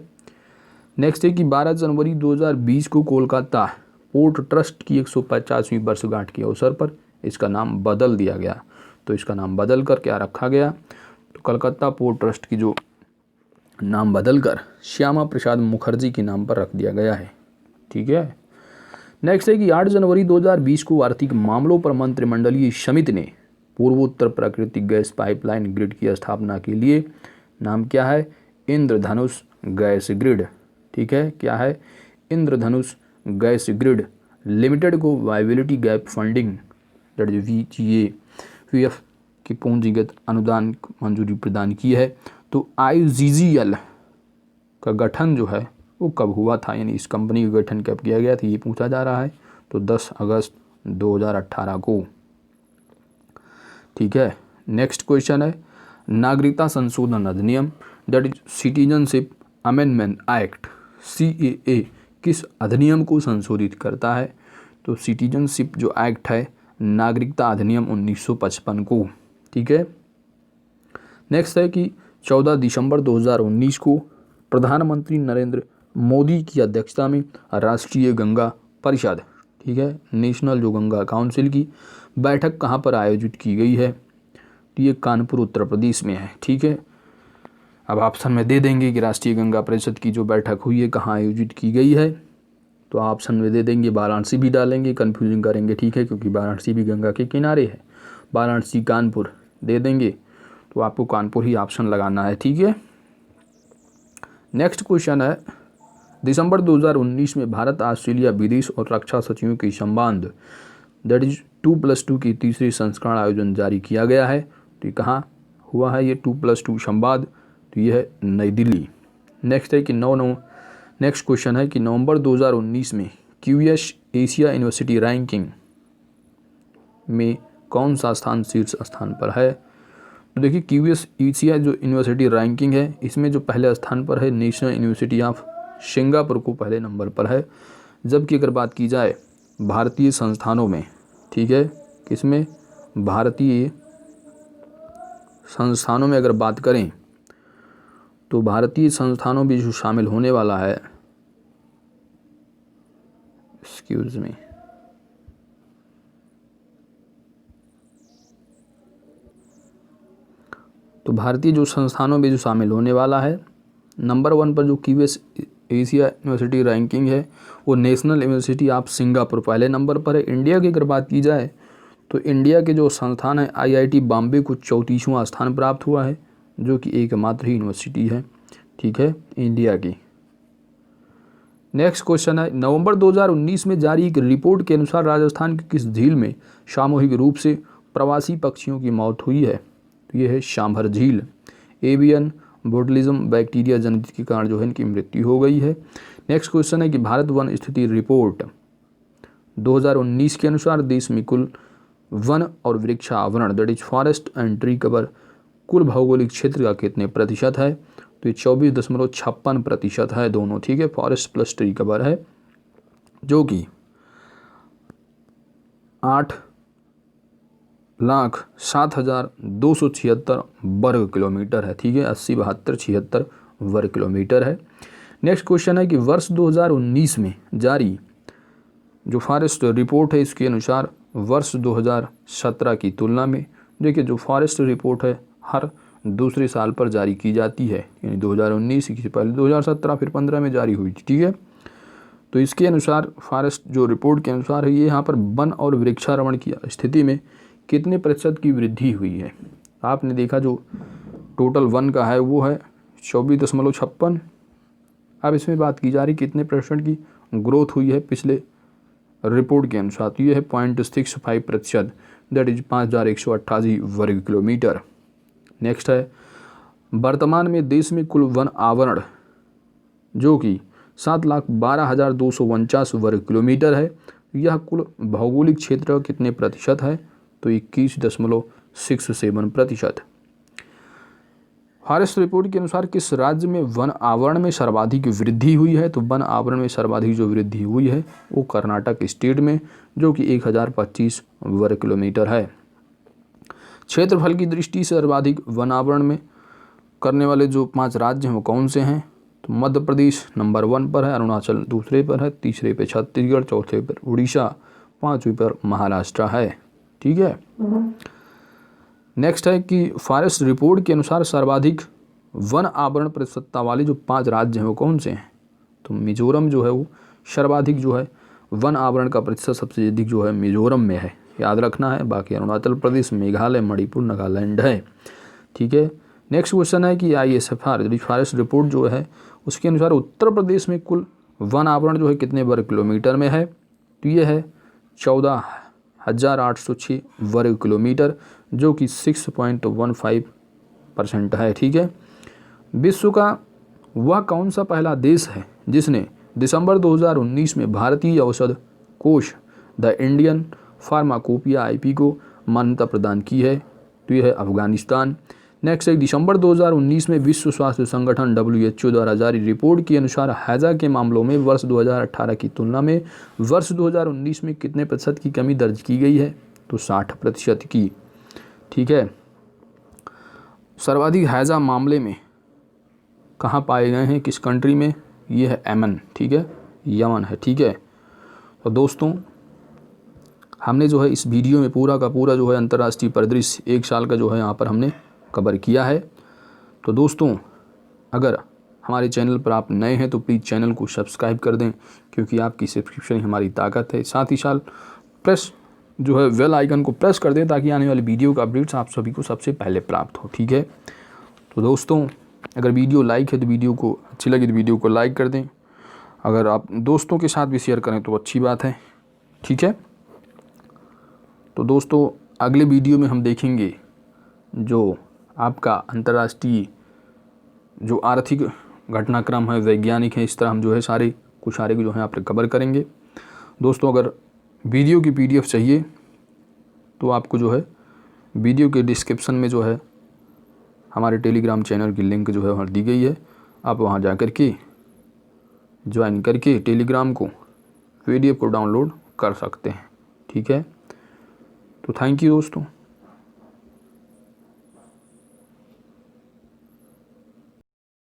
नेक्स्ट है कि 12 जनवरी 2020 को कोलकाता पोर्ट ट्रस्ट की 150वीं वर्षगांठ के अवसर पर इसका नाम बदल दिया गया। तो इसका नाम बदल कर क्या रखा गया? तो कलकत्ता पोर्ट ट्रस्ट की जो नाम बदल कर श्यामा प्रसाद मुखर्जी के नाम पर रख दिया गया है। ठीक है। नेक्स्ट है कि 8 जनवरी 2020 को आर्थिक मामलों पर मंत्रिमंडलीय समिति ने पूर्वोत्तर प्राकृतिक गैस पाइपलाइन ग्रिड की स्थापना के लिए नाम क्या है? इंद्रधनुष गैस ग्रिड। ठीक है, क्या है? इंद्रधनुष गैस ग्रिड लिमिटेड को वायबिलिटी गैप फंडिंग VGAVF की पूंजीगत अनुदान मंजूरी प्रदान की है। तो IGGL का गठन जो है वो कब हुआ था, यानी इस कंपनी का गठन कब किया गया था, ये पूछा जा रहा है। तो 10 अगस्त 2018 को। ठीक है। नेक्स्ट क्वेश्चन है, नागरिकता संशोधन अधिनियम सिटीजनशिप अमेंडमेंट एक्ट CAA किस अधिनियम को संशोधित करता है? तो सिटीजनशिप जो एक्ट है, नागरिकता अधिनियम 1955 को। ठीक है। नेक्स्ट है कि 14 दिसंबर 2019 को प्रधानमंत्री नरेंद्र मोदी की अध्यक्षता में राष्ट्रीय गंगा परिषद, ठीक है, नेशनल जो गंगा काउंसिल की बैठक कहाँ पर आयोजित की गई है? तो ये कानपुर उत्तर प्रदेश में है। ठीक है। अब ऑप्शन में दे देंगे कि राष्ट्रीय गंगा परिषद की जो बैठक हुई है कहाँ आयोजित की गई है, तो ऑप्शन में दे देंगे, वाराणसी भी डालेंगे, कन्फ्यूजिंग करेंगे। ठीक है, क्योंकि वाराणसी भी गंगा के किनारे है। वाराणसी कानपुर दे देंगे, तो आपको कानपुर ही ऑप्शन लगाना है। ठीक है। नेक्स्ट क्वेश्चन है, दिसंबर 2019 में भारत ऑस्ट्रेलिया विदेश और रक्षा सचिवों के संवाद 2+2 की तीसरी संस्करण आयोजन जारी किया गया है। तो ये कहाँ हुआ है ये 2+2 संवाद? तो ये है नई दिल्ली। नेक्स्ट है कि 9 नेक्स्ट क्वेश्चन है कि नवंबर 2019 में QS एशिया यूनिवर्सिटी रैंकिंग में कौन सा स्थान शीर्ष स्थान पर है? तो देखिए QS एशिया जो यूनिवर्सिटी रैंकिंग है इसमें जो पहले स्थान पर है नेशनल यूनिवर्सिटी ऑफ सिंगापुर को पहले नंबर पर है। जबकि अगर बात की जाए भारतीय संस्थानों में, ठीक है, किसमें, भारतीय संस्थानों में अगर बात करें तो भारतीय संस्थानों में जो शामिल होने वाला है, एक्सक्यूज मी, तो भारतीय जो संस्थानों में जो शामिल होने वाला है नंबर 1 पर जो QS एशिया यूनिवर्सिटी रैंकिंग है वो नेशनल यूनिवर्सिटी ऑफ सिंगापुर पहले नंबर पर है। इंडिया की अगर बात की जाए तो इंडिया के जो संस्थान है IIT बॉम्बे को 34वां स्थान प्राप्त हुआ है, जो कि एकमात्र ही यूनिवर्सिटी है, ठीक है, इंडिया की। नेक्स्ट क्वेश्चन है नवंबर 2019 में जारी एक रिपोर्ट के अनुसार राजस्थान की किस झील में सामूहिक रूप से प्रवासी पक्षियों की मौत हुई है? तो ये है सांभर झील। एवियन बोटलिज्म बैक्टीरिया जनित के कारण जो है इनकी मृत्यु हो गई है। नेक्स्ट क्वेश्चन है कि भारत वन स्थिति रिपोर्ट 2019 के अनुसार देश में कुल वन और वृक्ष आवरण that is forest and tree cover कुल भौगोलिक क्षेत्र का कितने प्रतिशत है? तो ये 24.56% है दोनों, ठीक है, फॉरेस्ट प्लस ट्री कवर है, जो कि 8,07,276 वर्ग किलोमीटर है, ठीक है, 80-72-76 वर्ग किलोमीटर है। नेक्स्ट क्वेश्चन है कि वर्ष 2019 में जारी जो फॉरेस्ट रिपोर्ट है इसके अनुसार वर्ष 2017 की तुलना में, देखिए जो फॉरेस्ट रिपोर्ट है हर दूसरे साल पर जारी की जाती है, यानी 2019 से पहले 2017 फिर 15 में जारी हुई थी, ठीक है। तो इसके अनुसार फॉरेस्ट जो रिपोर्ट के अनुसार है ये यहाँ पर वन और वृक्षारोपण की स्थिति में कितने प्रतिशत की वृद्धि हुई है? आपने देखा जो टोटल वन का है वो है 24.56। अब इसमें बात की जा रही कितने % की ग्रोथ हुई है पिछले रिपोर्ट के अनुसार, तो ये है 0.65%, दैट इज 5,188 वर्ग किलोमीटर। नेक्स्ट है वर्तमान में देश में कुल वन आवरण जो कि 7,12,249 वर्ग किलोमीटर है, यह कुल भौगोलिक क्षेत्र का कितने प्रतिशत है? तो 21.67%। फॉरेस्ट रिपोर्ट के अनुसार किस राज्य में वन आवरण में सर्वाधिक वृद्धि हुई है? तो वन आवरण में सर्वाधिक जो वृद्धि हुई है वो कर्नाटक स्टेट में, जो कि 1,025 वर्ग किलोमीटर है। क्षेत्रफल की दृष्टि से सर्वाधिक वन आवरण में करने वाले जो 5 राज्य हैं वो कौन से हैं? तो मध्य प्रदेश नंबर 1 पर है, अरुणाचल दूसरे पर है, तीसरे पे छत्तीसगढ़, चौथे पर उड़ीसा, 5वें पर महाराष्ट्र है, ठीक है। नेक्स्ट है कि फॉरेस्ट रिपोर्ट के अनुसार सर्वाधिक वन आवरण प्रतिशतता वाले जो 5 राज्य हैं वो कौन से हैं? तो मिजोरम जो है वो सर्वाधिक जो है वन आवरण का प्रतिशत सबसे अधिक जो है मिजोरम में है, याद रखना है। बाकी अरुणाचल प्रदेश, मेघालय, मणिपुर, नागालैंड है, ठीक है। नेक्स्ट क्वेश्चन है कि ISFR फॉरेस्ट रिपोर्ट जो है उसके अनुसार उत्तर प्रदेश में कुल वन आवरण जो है कितने वर्ग किलोमीटर में है? तो ये है 14,806 वर्ग किलोमीटर, जो कि 6.15% है, ठीक है। विश्व का वह कौन सा पहला देश है जिसने दिसंबर 2019 में भारतीय औषध कोष द इंडियन फार्माकोपिया IP को मान्यता प्रदान की है? तो यह है अफगानिस्तान। नेक्स्ट है दिसंबर 2019 में विश्व स्वास्थ्य संगठन WHO द्वारा जारी रिपोर्ट के अनुसार हैजा के मामलों में वर्ष 2018 की तुलना में वर्ष 2019 में कितने प्रतिशत की कमी दर्ज की गई है? तो 60% की, ठीक है। सर्वाधिक हैजा मामले में कहाँ पाए गए हैं, किस कंट्री में? ये है यमन, ठीक है, यमन है, ठीक है। तो दोस्तों हमने जो है इस वीडियो में पूरा का पूरा जो है अंतर्राष्ट्रीय परिदृश्य 1 साल का जो है यहाँ पर हमने कवर किया है। तो दोस्तों अगर हमारे चैनल पर आप नए हैं तो प्लीज़ चैनल को सब्सक्राइब कर दें, क्योंकि आपकी सब्सक्रिप्शन ही हमारी ताकत है। साथ ही साथ प्रेस जो है बेल आइकन को प्रेस कर दें ताकि आने वाली वीडियो का अपडेट्स आप सभी को सबसे पहले प्राप्त हो, ठीक है। तो दोस्तों अगर वीडियो लाइक है तो वीडियो को अच्छी लगी तो वीडियो को लाइक कर दें, अगर आप दोस्तों के साथ भी शेयर करें तो अच्छी बात है, ठीक है। तो दोस्तों अगले वीडियो में हम देखेंगे जो आपका अंतर्राष्ट्रीय जो आर्थिक घटनाक्रम है, वैज्ञानिक हैं, इस तरह हम जो है सारे को जो है आप कवर करेंगे। दोस्तों अगर वीडियो की PDF चाहिए तो आपको जो है वीडियो के डिस्क्रिप्शन में जो है हमारे टेलीग्राम चैनल की लिंक जो है वहाँ दी गई है, आप वहाँ जा कर के ज्वाइन करके टेलीग्राम को PDF को डाउनलोड कर सकते हैं। ठीक है, तो थैंक यू दोस्तों।